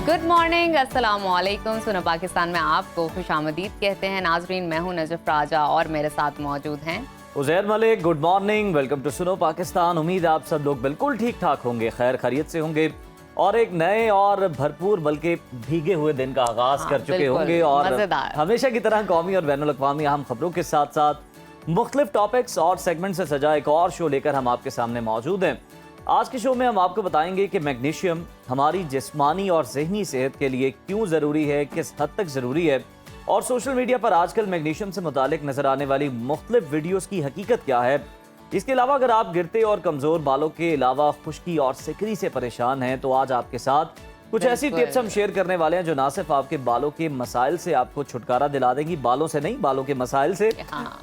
Good morning, अस्सलाम वालेकुम। सुनो पाकिस्तान में आपको खुशामदीद कहते हैं। नाजरीन, मैं हूं नजफ राजा और मेरे साथ मौजूद हैं Uzair Malik. Good morning, welcome to Suno Pakistan. उम्मीद आप सब लोग बिल्कुल ठीक ठाक होंगे, खैर खैरियत से होंगे और एक नए और भरपूर बल्कि भीगे हुए दिन का आगाज कर चुके होंगे। और हमेशा की तरह कौमी और बैनुल अक़वामी अहम खबरों के साथ साथ मुख्तलिफ टॉपिक्स और सेगमेंट से सजा एक और शो लेकर हम आपके सामने मौजूद हैं। आज के शो में हम आपको बताएंगे कि मैग्नीशियम हमारी जिस्मानी और जहनी सेहत के लिए क्यों ज़रूरी है, किस हद तक ज़रूरी है, और सोशल मीडिया पर आजकल मैग्नीशियम से मुतालिक नजर आने वाली मुख्तलिफ वीडियोस की हकीकत क्या है। इसके अलावा अगर आप गिरते और कमज़ोर बालों के अलावा खुश्की और सिकरी से परेशान हैं तो आज आपके साथ कुछ ऐसी टिप्स हम शेयर करने वाले हैं जो ना सिर्फ आपके बालों के मसाइल से आपको छुटकारा दिला देंगी, बालों से नहीं, बालों के मसाइल से,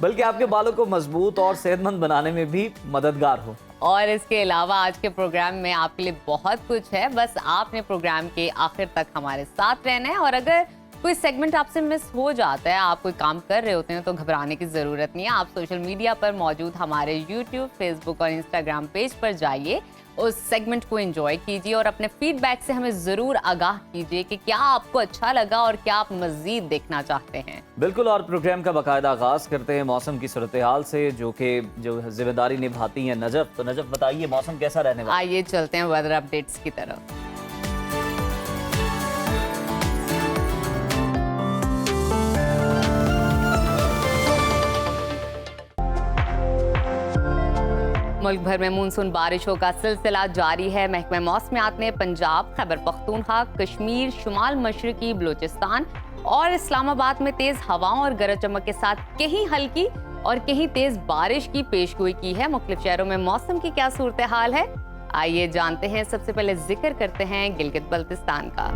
बल्कि आपके बालों को मजबूत और सेहतमंद बनाने में भी मददगार हो। और इसके अलावा आज के प्रोग्राम में आपके लिए बहुत कुछ है, बस आपने प्रोग्राम के आखिर तक हमारे साथ रहना है। और अगर कोई सेगमेंट आपसे मिस हो जाता है, आप कोई काम कर रहे होते हैं, तो घबराने की ज़रूरत नहीं है। आप सोशल मीडिया पर मौजूद हमारे यूट्यूब, फेसबुक और इंस्टाग्राम पेज पर जाइए, उस सेगमेंट को एंजॉय कीजिए और अपने फीडबैक से हमें ज़रूर आगाह कीजिए कि क्या आपको अच्छा लगा और क्या आप मज़ीद देखना चाहते हैं। बिल्कुल, और प्रोग्राम का बाकायदा आगाज़ करते हैं मौसम की सूरत हाल से, जो जिम्मेदारी निभाती हैं नजफ। तो नजफ, बताइए मौसम कैसा रहने वाला है? आइए चलते हैं वेदर अपडेट्स की तरफ। मुल्क भर में मानसून बारिशों का सिलसिला जारी है। महकमे मौसमियात ने पंजाब, खैबर पख्तूनख्वा, कश्मीर, शुमाल मशरकी बलूचिस्तान और इस्लामाबाद में तेज हवाओं और गरज चमक के साथ कहीं हल्की और कहीं तेज बारिश की पेशगोई की है। मुख्तलिफ शहरों में मौसम की क्या सूरत हाल है, आइए जानते हैं। सबसे पहले जिक्र करते हैं गिलगित बल्तिस्तान का,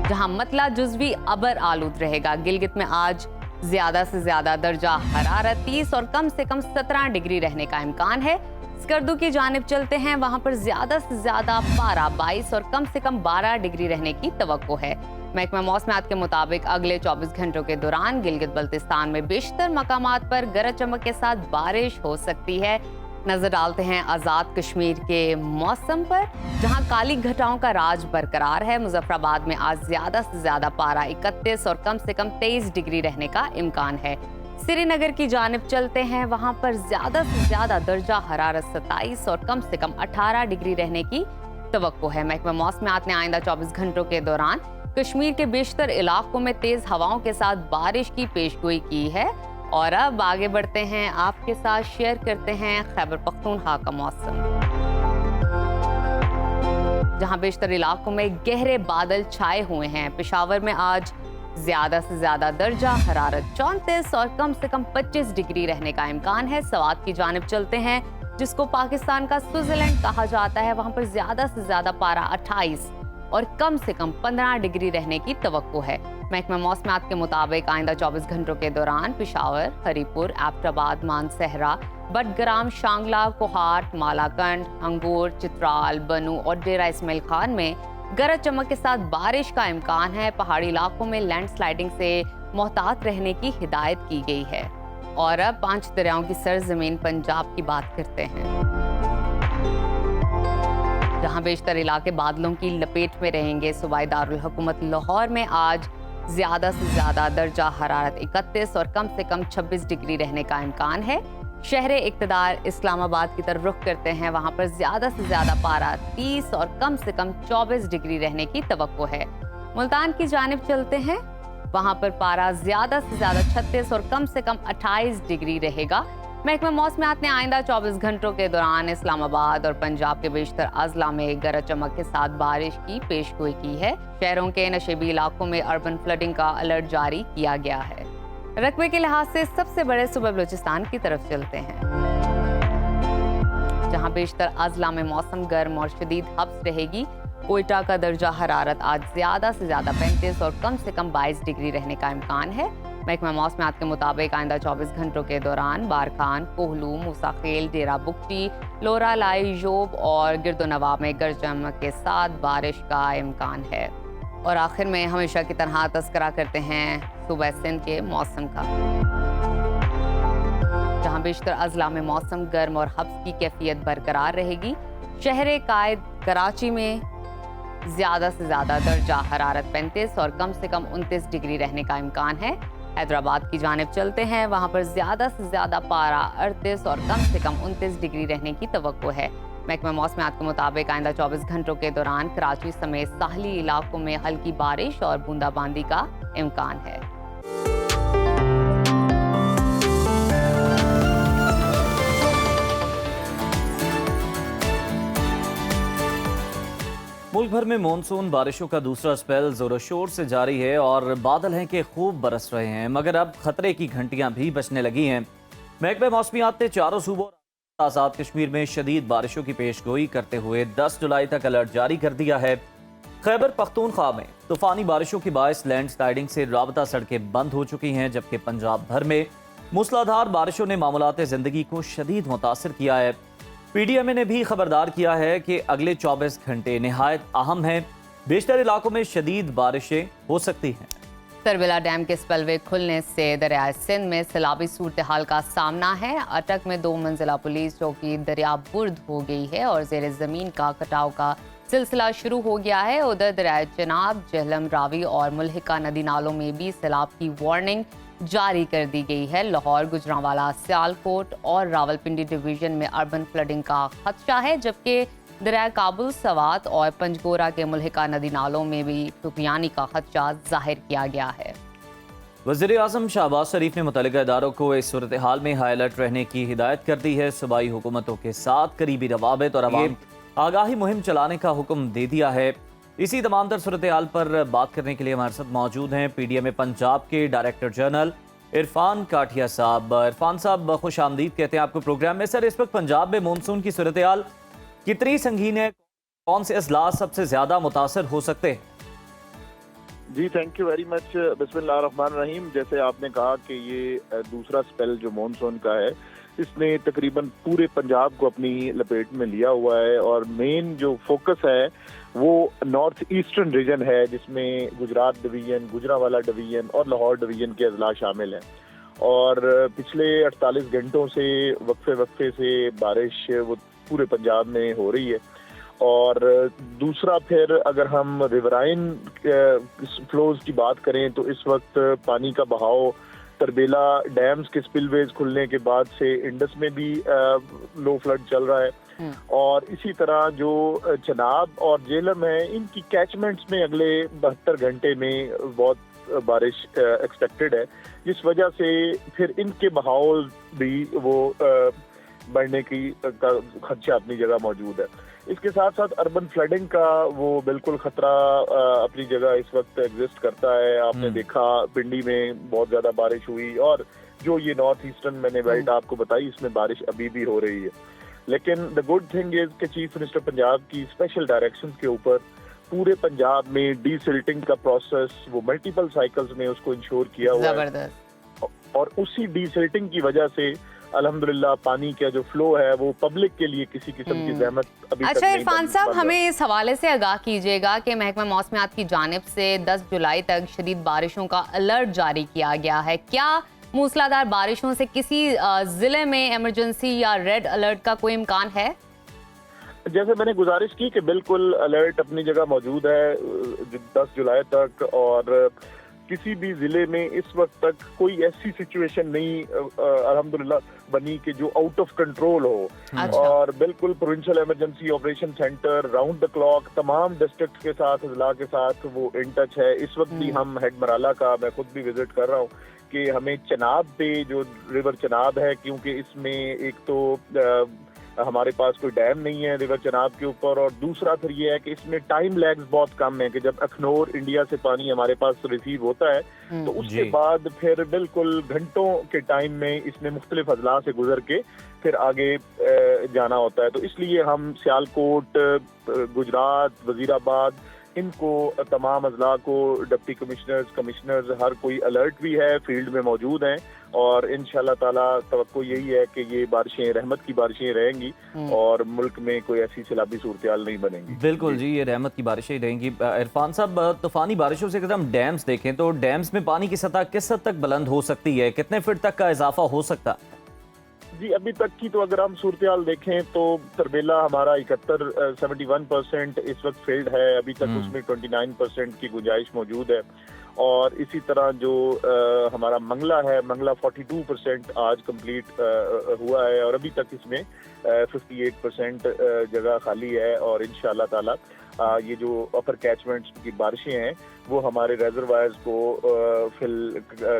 जहां मतला जुज़वी अबर आलूद रहेगा। गिलगित में आज ज्यादा से ज्यादा दर्जा हरारत 30 और कम से कम 17 डिग्री रहने का इम्कान है। स्कर्दू की जानिब चलते हैं, वहां पर ज्यादा से ज्यादा पारा 22 और कम से कम 12 डिग्री रहने की तवक्को है। महकमा मौसमियात के मुताबिक अगले 24 घंटों के दौरान गिलगित बल्तिस्तान में बेशतर मकामात पर गरज चमक के साथ बारिश हो सकती है। नजर डालते हैं आज़ाद कश्मीर के मौसम पर, जहां काली घटाओं का राज बरकरार है। मुजफ्फराबाद में आज ज्यादा से ज्यादा पारा 31 और कम से कम 23 डिग्री रहने का इम्कान है। श्रीनगर की जानिब चलते हैं, वहां पर ज्यादा से ज्यादा दर्जा हरारत 27 और कम से कम 18 डिग्री रहने की तवक्को है। महकमा मौसमियात ने आइंदा 24 घंटों के दौरान कश्मीर के बेशतर इलाकों में तेज हवाओं के साथ बारिश की पेशगोई की है। और अब आगे बढ़ते हैं, आपके साथ शेयर करते हैं खैबर पख्तूनख्वा का मौसम, जहां बेशतर इलाकों में गहरे बादल छाए हुए हैं। पेशावर में आज ज्यादा से ज्यादा दर्जा हरारत 34 और कम से कम 25 डिग्री रहने का इम्कान है। सवात की जानिब चलते हैं, जिसको पाकिस्तान का स्विट्जरलैंड कहा जाता है। वहां पर ज्यादा से ज्यादा पारा 28 और कम से कम 15 डिग्री रहने की तवक्को है। महकमा मौसमियात के मुताबिक आइंदा 24 घंटों के दौरान पेशावर, हरीपुर, एबटाबाद, मानसहरा, बडग्राम, शांगला, कोहाट, मालाकंड, अंगूर, चित्राल, बनू और डेरा इस्माइल खान में गरज चमक के साथ बारिश का इम्कान है। पहाड़ी इलाकों में लैंडस्लाइडिंग से मोहतात रहने की हिदायत की गई है। और अब 5 दरियाओं की सरजमीन पंजाब की बात करते हैं, जहां बेशतर इलाके बादलों की लपेट में रहेंगे। सूबाई दारुल हुकूमत लाहौर में आज ज्यादा से ज्यादा दर्जा हरारत 31 और कम से कम 26 डिग्री रहने का इम्कान है। शहर इक़्तिदार इस्लामाबाद की तरफ रुख करते हैं, वहां पर ज्यादा से ज्यादा पारा 30 और कम से कम 24 डिग्री रहने की तवक्को है। मुल्तान की जानिब चलते हैं, वहां पर पारा ज्यादा से ज्यादा 36 और कम से कम 28 डिग्री रहेगा। महकमा मौसमियात ने आइंदा 24 घंटों के दौरान इस्लामाबाद और पंजाब के बेशतर अजला में गरज चमक के साथ बारिश की पेशगोई की है। शहरों के नशेबी इलाकों में अर्बन फ्लडिंग का अलर्ट जारी किया गया है। रकबे के लिहाज से सबसे बड़े सूबे बलूचिस्तान की तरफ चलते हैं, जहां बेशतर अजला में मौसम गर्म और शदीद हब्स रहेगी। कोयटा का दर्जा हरारत आज ज्यादा से ज्यादा 35 और कम से कम 22 डिग्री रहने का इम्कान है। महकमा मौसमियात के मुताबिक आइंदा 24 घंटों के दौरान बारखान, कोहलू, मूसाखेल, डेरा बुगटी, लोरा लाई, योब और गिरदोनवा में गरज चमक के साथ बारिश का इम्कान है। और आखिर में हमेशा की तरह तस्करा करते हैं सूबा सिंध के मौसम का, जहां बेशतर अजला में मौसम गर्म और हब्स की कैफियत बरकरार रहेगी। शहर कायद कराची में ज्यादा से ज्यादा दर्जा हरारत 35 और कम से कम 29 डिग्री रहने का इम्कान है। हैदराबाद की जानिब चलते हैं, वहां पर ज्यादा से ज्यादा पारा 38 और कम से कम 29 डिग्री रहने की तवक्को है। महकमा मौसमियात के मुताबिक आइंदा 24 घंटों के दौरान कराची समेत साहली इलाकों में हल्की बारिश और बूंदाबांदी का इम्कान है। मुल्क भर में मानसून बारिशों का दूसरा स्पेल जोर शोर से जारी है और बादल हैं कि खूब बरस रहे हैं, मगर अब खतरे की घंटियां भी बजने लगी हैं। महकमा मौसमियात ने चारों सूबों और आज़ाद कश्मीर में शदीद बारिशों की पेशगोई करते हुए 10 जुलाई तक अलर्ट जारी कर दिया है। खैबर पख्तूनख्वा में तूफानी बारिशों के बायस लैंडस्लाइडिंग से राबता सड़कें बंद हो चुकी हैं, जबकि पंजाब भर में मूसलाधार बारिशों ने मामूलात जिंदगी को शदीद मुतासर किया है। PDMA ने भी खबरदार किया है कि अगले 24 घंटे निहायत अहम हैं, बेशतर इलाकों में शदीद बारिशें हो सकती हैं। तरबिला डैम के स्पलवे खुलने से दरिया सिंध में सैलाबी सूरत हाल का सामना है। अटक में 2 मंजिला पुलिस चौकी दरिया बुर्द हो गई है और जेर जमीन का कटाव का सिलसिला शुरू हो गया है। उधर दरिया चनाब, जहलम, रावी और मुल्हिका नदी नालों में भी सैलाब की वार्निंग जारी कर दी गई है। लाहौर, गुजरांवाला, सियालकोट और रावलपिंडी डिवीजन में अर्बन फ्लडिंग का खदशा है, जबकि दरिया काबुल, सवात और पंजगोरा के मुल्हिका नदी नालों में भी तुफियानी का खदशा जाहिर किया गया है। वज़ीर आज़म शहबाज शरीफ ने मुतल्लिका इदारों को इस सूरत हाल में हाई अलर्ट रहने की हिदायत कर दी है। सूबाई हुकूमतों के साथ करीबी रवाबित और अवाम आगाही मुहिम चलाने का हुक्म दे दिया है। इसी तमाम तर सूरत हाल पर बात करने के लिए हमारे साथ मौजूद हैं PDMA पंजाब के डायरेक्टर जनरल इरफान काठिया साहब। इरफान साहब, खुश आमदीद कहते हैं आपको प्रोग्राम में। सर, इस वक्त पंजाब में मानसून की सूरत हाल कितनी संगीन है? कौन से अजलास सबसे ज्यादा मुतासर हो सकते हैं? जी, थैंक यू वेरी मच। बिस्मिल्लाहिर्रहमानिर्रहीम। जैसे आपने कहा कि ये दूसरा स्पेल जो मानसून का है, इसने तकरीबन पूरे पंजाब को अपनी लपेट में लिया हुआ है और मेन जो फोकस है वो नॉर्थ ईस्टर्न रीजन है, जिसमें गुजरात डिवीजन, गुजरांवाला डिवीजन और लाहौर डिवीजन के अजला शामिल हैं। और पिछले 48 घंटों से वक्फे से बारिश वो पूरे पंजाब में हो रही है। और दूसरा, फिर अगर हम रिवराइन फ्लोज की बात करें तो इस वक्त पानी का बहाव तरबेला डैम्स के स्पिलवेज खुलने के बाद से इंडस में भी लो फ्लड चल रहा है। और इसी तरह जो चनाब और जेहलम है, इनकी कैचमेंट्स में अगले 72 घंटे में बहुत बारिश एक्सपेक्टेड है, जिस वजह से फिर इनके बहाव भी वो बढ़ने की खदशा अपनी जगह मौजूद है। इसके साथ साथ अर्बन फ्लडिंग का वो बिल्कुल खतरा अपनी जगह इस वक्त एग्जिस्ट करता है। आपने देखा पिंडी में बहुत ज्यादा बारिश हुई और जो ये नॉर्थ ईस्टर्न मैंने बेल्ट आपको बताई, इसमें बारिश अभी भी हो रही है। लेकिन द गुड थिंग इज कि चीफ मिनिस्टर पंजाब की स्पेशल डायरेक्शंस के ऊपर पूरे पंजाब में डीसिल्टिंग का प्रोसेस वो मल्टीपल साइकिल्स में उसको इंश्योर किया हुआ है और उसी डीसिल्टिंग की वजह से अल्हम्दुलिल्लाह पानी का जो फ्लो है वो पब्लिक के लिए किसी किस्म की ज़हमत अभी तक नहीं। इरफान साहब, हमें इस हवाले से आगाह कीजिएगा कि महकमा मौसमियात की जानिब से 10 जुलाई तक शदीद बारिशों का अलर्ट जारी किया गया है। क्या मूसलाधार बारिशों से किसी जिले में इमरजेंसी या रेड अलर्ट का कोई इम्कान है? जैसे मैंने गुजारिश की कि बिल्कुल अलर्ट अपनी जगह मौजूद है 10 जुलाई तक, और किसी भी जिले में इस वक्त तक कोई ऐसी सिचुएशन नहीं अल्हम्दुलिल्लाह बनी कि जो आउट ऑफ कंट्रोल हो। अच्छा। और बिल्कुल provincial emergency operation centre round the clock तमाम डिस्ट्रिक्ट के साथ, अजला के साथ वो इन टच है। इस वक्त भी हम हेड मराला का मैं खुद भी विजिट कर रहा हूँ कि हमें चनाब पे जो रिवर चनाब है, क्योंकि इसमें एक तो हमारे पास कोई डैम नहीं है रिवर चनाब के ऊपर, और दूसरा फिर ये है कि इसमें टाइम लैग्स बहुत कम है कि जब अखनौर इंडिया से पानी हमारे पास रिसीव होता है तो उसके बाद फिर बिल्कुल घंटों के टाइम में इसमें मुख्तलिफ अजला से गुजर के फिर आगे जाना होता है। तो इसलिए हम सियालकोट, गुजरात, वजीराबाद, इनको तमाम अजला को डिप्टी कमिश्नर्स हर कोई अलर्ट भी है, फील्ड में मौजूद हैं और इंशाल्लाह ताला तवक्को यही है कि ये बारिशें रहमत की बारिशें रहेंगी और मुल्क में कोई ऐसी सैलाबी सूरत-ए-हाल नहीं बनेंगी। बिल्कुल जी, ये रहमत की बारिशें रहेंगी। इरफान साहब, तूफानी बारिशों से अगर हम डैम्स देखें तो डैम्स में पानी की सतह किस हद तक बुलंद हो सकती है? कितने फीट तक का इजाफा हो सकता है? जी, अभी तक की तो अगर हम सूरत-ए-हाल देखें तो तरबेला हमारा 71% इस वक्त फील्ड है, अभी तक उसमें 29% की गुंजाइश मौजूद है। और इसी तरह जो हमारा मंगला है, मंगला 42% आज कंप्लीट हुआ है और अभी तक इसमें 58% जगह खाली है। और इंशाल्लाह ताला ये जो अपर कैचमेंट्स की बारिशें हैं वो हमारे रेजरवायर्स को फिल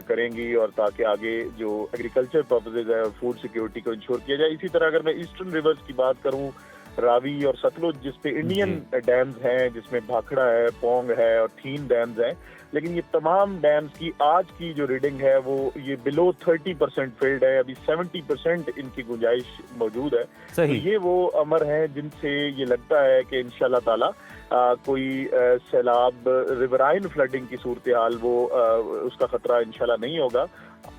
करेंगी और ताकि आगे जो एग्रीकल्चर पर्पसेज है और फूड सिक्योरिटी को इंश्योर किया जाए। इसी तरह अगर मैं ईस्टर्न रिवर्स की बात करूं, रावी और सतलुज जिसपे इंडियन डैम्स हैं, जिसमें भाखड़ा है, पोंग है और थीन डैम्स हैं, लेकिन ये तमाम डैम्स की आज की जो रीडिंग है वो ये बिलो 30% फील्ड है, अभी 70% इनकी गुंजाइश मौजूद है। तो ये वो अमर हैं जिनसे ये लगता है कि इंशाल्लाह ताला कोई सैलाब, रिवराइन फ्लडिंग की सूरत हाल वो उसका खतरा इंशाल्लाह नहीं होगा।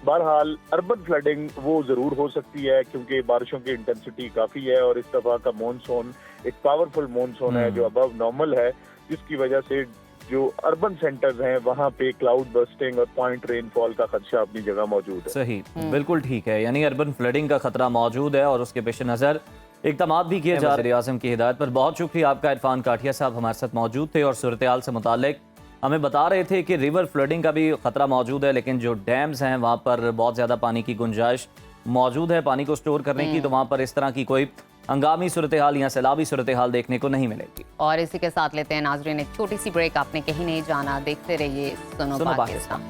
बहरहाल अर्बन फ्लडिंग वो जरूर हो सकती है क्योंकि बारिशों की इंटेंसिटी काफी है और इस दफा का मॉनसून एक पावरफुल मॉनसून है जो अबव नॉर्मल है, जिसकी वजह से जो अर्बन सेंटर्स हैं वहां पे क्लाउड बर्स्टिंग और पॉइंट रेनफॉल का खदशा अपनी जगह मौजूद है। सही, बिल्कुल ठीक है, यानी अर्बन फ्लडिंग का खतरा मौजूद है और उसके पेश नज़र इक़दामात भी किए जा रहे हैं। आज़म की हिदायत पर बहुत शुक्रिया आपका। इरफान काठिया साहब हमारे साथ मौजूद थे और सूरत हाल से मुतालिक हमें बता रहे थे कि रिवर फ्लडिंग का भी खतरा मौजूद है, लेकिन जो डैम्स हैं वहाँ पर बहुत ज़्यादा पानी की गुंजाइश मौजूद है पानी को स्टोर करने की, तो वहाँ पर इस तरह की कोई हंगामी सूरत हाल या सैलाबी सूरत हाल देखने को नहीं मिलेगी। और इसी के साथ लेते हैं नाजरीन एक छोटी सी ब्रेक। आपने कहीं नहीं जाना, देखते रहिए सुनो पाकिस्तान।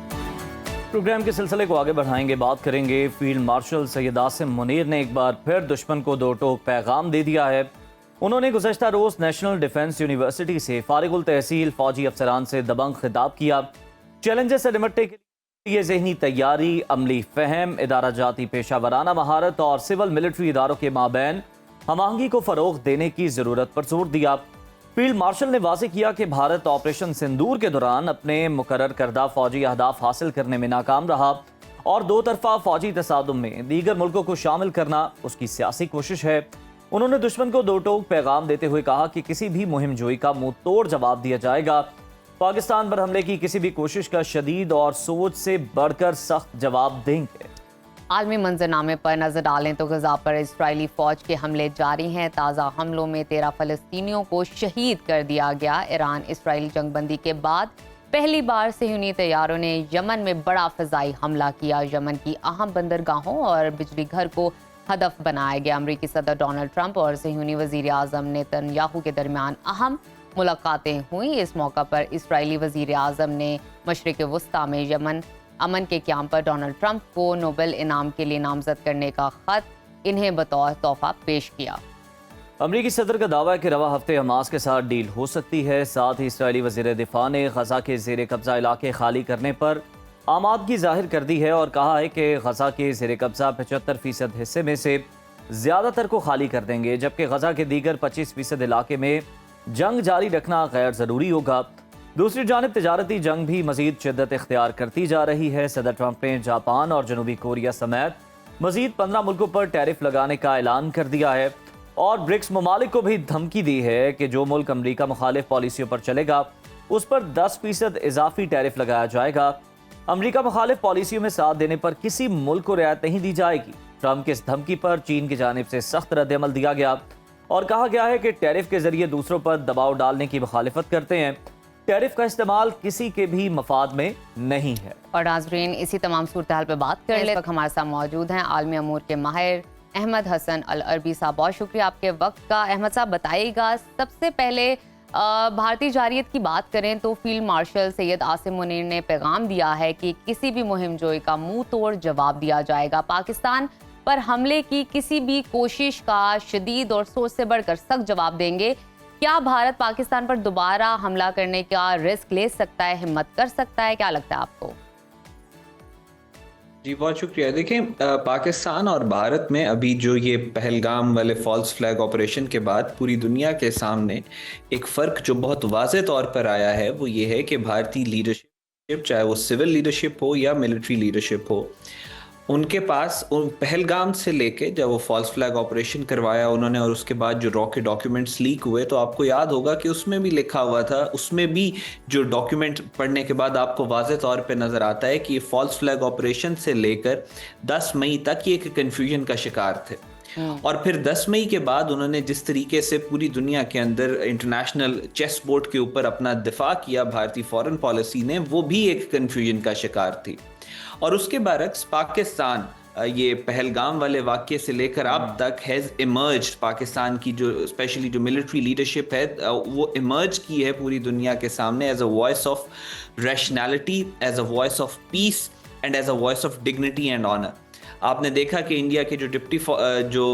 प्रोग्राम के सिलसिले को आगे बढ़ाएंगे, बात करेंगे फील्ड मार्शल सैयद आसिम मुनीर ने एक बार फिर दुश्मन को दो टोक पैगाम दे दिया है। उन्होंने गुज़श्ता रोज नेशनल डिफेंस यूनिवर्सिटी से फारिगुल तहसील फौजी अफसरान से दबंग खिताब किया। चैलेंजेस से निपटने के लिए ज़हनी तैयारी, अमली फहम, इदारा जाती पेशा वराना महारत और सिविल मिलिट्री इदारों के माबैन हमआहंगी को फ़रोग़ देने की ज़रूरत पर जोर दिया। फील्ड मार्शल ने वाज़ेह किया कि भारत ऑपरेशन सिंदूर के दौरान अपने मुकर्रर करदा फौजी अहदाफ हासिल करने में नाकाम रहा और दो तरफा फौजी तसादुम में दीगर मुल्कों को शामिल करना उसकी सियासी कोशिश है। उन्होंने दुश्मन को दो टोक पैगाम देते हुए कहा कि किसी भी मुहिम जोई का मुंह तोड़ जवाब दिया जाएगा। पाकिस्तान पर हमले की किसी भी कोशिश का शदीद और सोच से बढ़कर सख्त जवाब देंगे। आलमी मंजरनामे पर नजर डालें तो गजा पर इजरायली फौज के हमले जारी हैं। ताज़ा हमलों में 13 फ़लस्तीनियों को शहीद कर दिया गया। ईरान इसराइली जंगबंदी के बाद पहली बार सेहूनी तैयारों ने यमन में बड़ा फ़िज़ाई हमला किया। यमन की अहम बंदरगाहों और बिजली घर को हदफ बनाया गया। अमरीकी सदर डोनाल्ड ट्रंप और सेहूनी वज़ीर आज़म नेतन्याहू के दरमियान अहम मुलाकातें हुई। इस मौका पर इसराइली वज़ीर आज़म ने मशरिक़ वस्ता में यमन अमन के क़याम पर डोनाल्ड ट्रंप को नोबेल इनाम के लिए नामजद करने का खत इन्हें बतौर तोहफा पेश किया। अमरीकी सदर का दावा है कि रवा हफ्ते हमास के साथ डील हो सकती है। साथ ही इसराइली वज़ीर दिफा ने गजा के ज़ेर कब्ज़ा इलाके खाली करने पर आमादगी जाहिर कर दी है और कहा है कि गजा के ज़ेर कब्ज़ा 75% हिस्से में से ज़्यादातर को खाली कर देंगे, जबकि गजा के दीगर 25% इलाके में जंग जारी रखना गैर ज़रूरी होगा। दूसरी जानिब तिजारती जंग भी मजीद शिद्दत इख्तियार करती जा रही है। सदर ट्रंप ने जापान और जनूबी कोरिया समेत मजीद 15 मुल्कों पर टैरिफ लगाने का ऐलान कर दिया है और ब्रिक्स ममालिक को भी धमकी दी है कि जो मुल्क अमरीका मुखालिफ पॉलिसियों पर चलेगा उस पर 10% इजाफी टैरिफ लगाया जाएगा। अमरीका मुखालिफ पॉलिसियों में साथ देने पर किसी मुल्क को रियायत नहीं दी जाएगी। ट्रंप की इस धमकी पर चीन की जानिब से सख्त रद्द-ए-अमल दिया गया और कहा गया है कि टैरिफ के जरिए दूसरों पर दबाव डालने की मुखालिफत करते हैं। टैरिफ का इस्तेमाल किसी के भी मफाद में नहीं है। और नाज़रीन इसी तमाम सूरत हाल पर बात कर ले, हमारे साथ मौजूद हैं आलमी अमूर के माहिर अहमद हसन अल अरबी साहब। बहुत शुक्रिया आपके वक्त का। अहमद साहब बताइएगा, सबसे पहले भारतीय जारियत की बात करें तो फील्ड मार्शल सैयद आसिम मुनीर ने पैगाम दिया है कि किसी भी मुहिम जोई का मुंह तोड़ जवाब दिया जाएगा। पाकिस्तान पर हमले की किसी भी कोशिश का शदीद और सोच से बढ़कर सख्त जवाब देंगे। क्या भारत पाकिस्तान पर दोबारा हमला करने का रिस्क ले सकता है, हिम्मत कर सकता है? क्या लगता है आपको? जी बहुत शुक्रिया। देखें, पाकिस्तान और भारत में अभी जो ये पहलगाम वाले फॉल्स फ्लैग ऑपरेशन के बाद पूरी दुनिया के सामने एक फ़र्क जो बहुत वाज़े तौर पर आया है वो ये है कि भारतीय लीडरशिप, चाहे वो सिविल लीडरशिप हो या मिलिट्री लीडरशिप हो, उनके पास पहलगाम से लेके जब वो फॉल्स फ्लैग ऑपरेशन करवाया उन्होंने, और उसके बाद जो रॉ के डॉक्यूमेंट्स लीक हुए, तो आपको याद होगा कि उसमें भी लिखा हुआ था, उसमें भी जो डॉक्यूमेंट पढ़ने के बाद आपको वाज़े तौर पे नज़र आता है कि ये फॉल्स फ्लैग ऑपरेशन से लेकर 10 मई तक ये एक कन्फ्यूजन का शिकार थे। और फिर 10 मई के बाद उन्होंने जिस तरीके से पूरी दुनिया के अंदर इंटरनेशनल चेस बोर्ड के ऊपर अपना दिफा किया भारतीय फॉरेन पॉलिसी ने, वो भी एक कन्फ्यूजन का शिकार थी। और उसके बरक्स पाकिस्तान ये पहलगाम वाले वाक़ये से लेकर अब तक हैज़ इमर्ज, पाकिस्तान की जो स्पेशली जो मिलिट्री लीडरशिप है वो इमर्ज की है पूरी दुनिया के सामने as a voice of rationality, as a voice of peace and as a voice of dignity and honour. आपने देखा कि इंडिया के जो डिप्टी जो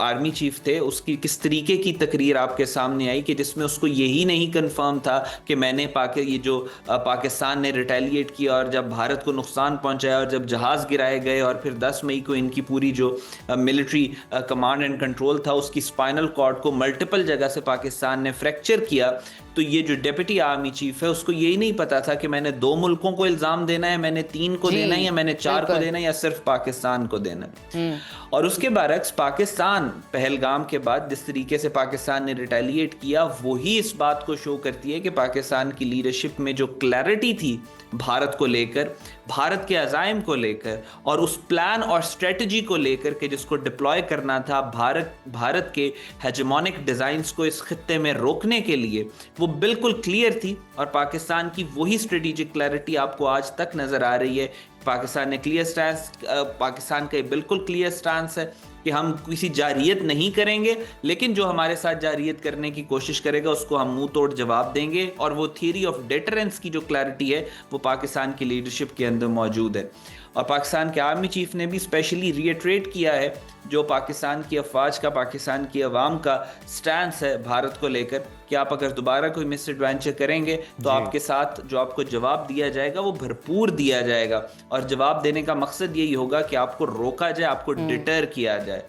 आर्मी चीफ थे, उसकी किस तरीके की तकरीर आपके सामने आई कि जिसमें उसको यही नहीं कंफर्म था कि मैंने ये जो पाकिस्तान ने रिटेलिएट किया और जब भारत को नुकसान पहुंचाया और जब जहाज़ गिराए गए और फिर 10 मई को इनकी पूरी जो मिलिट्री कमांड एंड कंट्रोल था उसकी स्पाइनल कॉर्ड को मल्टीपल जगह से पाकिस्तान ने फ्रैक्चर किया, तो ये जो डिप्टी आर्मी चीफ है उसको यही नहीं पता था कि मैंने 2 मुल्कों को इल्ज़ाम देना है, मैंने 3 को देना है, या मैंने 4 को देना है, या सिर्फ पाकिस्तान को देना है। और उसके बरक्स पाकिस्तान पहलगाम के बाद जिस तरीके से पाकिस्तान ने रिटेलिएट किया, वही इस बात को शो करती है कि पाकिस्तान की लीडरशिप में जो क्लैरिटी थी भारत को लेकर, भारत के अज़ाइम को लेकर और उस प्लान और स्ट्रेटजी को लेकर के जिसको डिप्लॉय करना था भारत के हेजेमोनिक डिज़ाइंस को इस खित्ते में रोकने के लिए, वो बिल्कुल क्लियर थी। और पाकिस्तान की वही स्ट्रेटेजिक क्लैरिटी आपको आज तक नज़र आ रही है। पाकिस्तान ने क्लियर स्टैंस, पाकिस्तान का बिल्कुल क्लियर स्टैंस है कि हम किसी जारियत नहीं करेंगे, लेकिन जो हमारे साथ जारियत करने की कोशिश करेगा उसको हम मुंह तोड़ जवाब देंगे। और वो थियरी ऑफ डेटरेंस की जो क्लैरिटी है वो पाकिस्तान की लीडरशिप के अंदर मौजूद है। और पाकिस्तान के आर्मी चीफ ने भी स्पेशली रीइटरेट किया है जो पाकिस्तान की अफवाज का, पाकिस्तान की अवाम का स्टैंस है भारत को लेकर कि आप अगर दोबारा कोई मिस एडवेंचर करेंगे तो आपके साथ जो आपको जवाब दिया जाएगा वो भरपूर दिया जाएगा। और जवाब देने का मकसद यही होगा कि आपको रोका जाए, आपको डिटर किया जाए।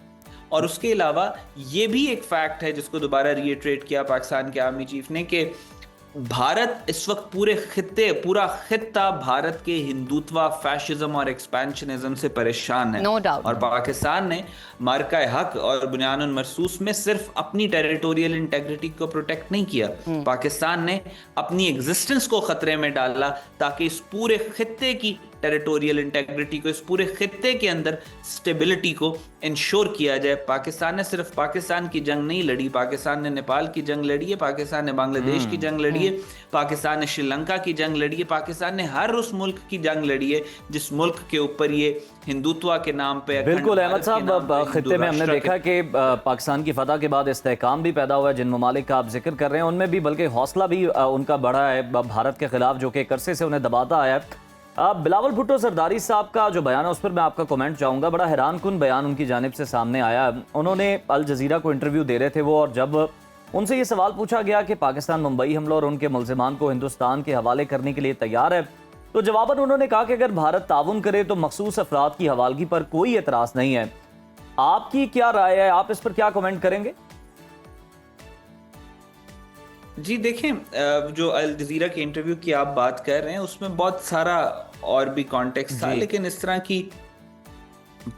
और उसके अलावा ये भी एक फैक्ट है जिसको दोबारा रीइटरेट किया पाकिस्तान के आर्मी चीफ ने कि भारत इस वक्त पूरा खित्ता भारत के हिंदुत्व, फैशिज्म और एक्सपेंशनिज्म से परेशान है। No doubt. और पाकिस्तान ने मार्का हक और बुनियानुल मरसूस में सिर्फ अपनी टेरिटोरियल इंटेग्रिटी को प्रोटेक्ट नहीं किया, पाकिस्तान ने अपनी एग्जिस्टेंस को खतरे में डाला ताकि इस पूरे खित्ते की टेरिटोरियल इंटेग्रिटी को, इस पूरे खित्ते के अंदर स्टेबिलिटी को इंश्योर किया जाए। पाकिस्तान ने सिर्फ पाकिस्तान की जंग नहीं लड़ी, पाकिस्तान ने नेपाल की जंग लड़ी है, पाकिस्तान ने बांग्लादेश की जंग लड़ी है, पाकिस्तान ने श्रीलंका की जंग लड़ी है, पाकिस्तान ने हर उस मुल्क की जंग लड़ी है जिस मुल्क के ऊपर ये हिंदुत्व के नाम पे। बिल्कुल अहमद साहब, खित्ते में हमने देखा कि पाकिस्तान की फतह के बाद इस्तेहकाम भी पैदा हुआ है। जिन ममालिक का आप जिक्र कर रहे हैं उनमें भी बल्कि हौसला भी उनका बढ़ा है भारत के खिलाफ, जो कि एक अरसे से उन्हें दबाता आया है। बिलावल भुट्टो जरदारी साहब का जो बयान है उस पर मैं आपका कमेंट चाहूँगा। बड़ा हैरान कुन बयान उनकी जानिब से सामने आया। उन्होंने अल जजीरा को इंटरव्यू दे रहे थे वो, और जब उनसे ये सवाल पूछा गया कि पाकिस्तान मुंबई हमलों और उनके मुल्जिमान को हिंदुस्तान के हवाले करने के लिए तैयार है, तो जवाबन उन्होंने कहा कि अगर भारत ताउन करे तो मखसूस अफराद की हवालगी पर कोई एतराज़ नहीं है। आपकी क्या राय है, आप इस पर क्या कमेंट करेंगे? जी देखें, जो अल जजीरा के इंटरव्यू की आप बात कर रहे हैं उसमें बहुत सारा और भी कॉन्टेक्स्ट था, लेकिन इस तरह की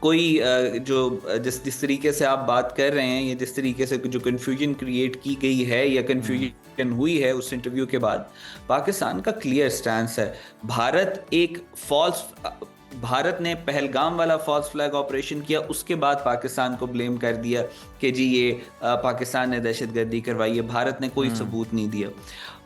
कोई जो जिस तरीके से आप बात कर रहे हैं, या जिस तरीके से जो कन्फ्यूजन क्रिएट की गई है या कन्फ्यूजन हुई है उस इंटरव्यू के बाद, पाकिस्तान का क्लियर स्टैंस है। भारत ने पहलगाम वाला फॉल्स फ्लैग ऑपरेशन किया, उसके बाद पाकिस्तान को ब्लेम कर दिया कि जी ये पाकिस्तान ने दहशतगर्दी करवाई है। भारत ने कोई सबूत नहीं दिया।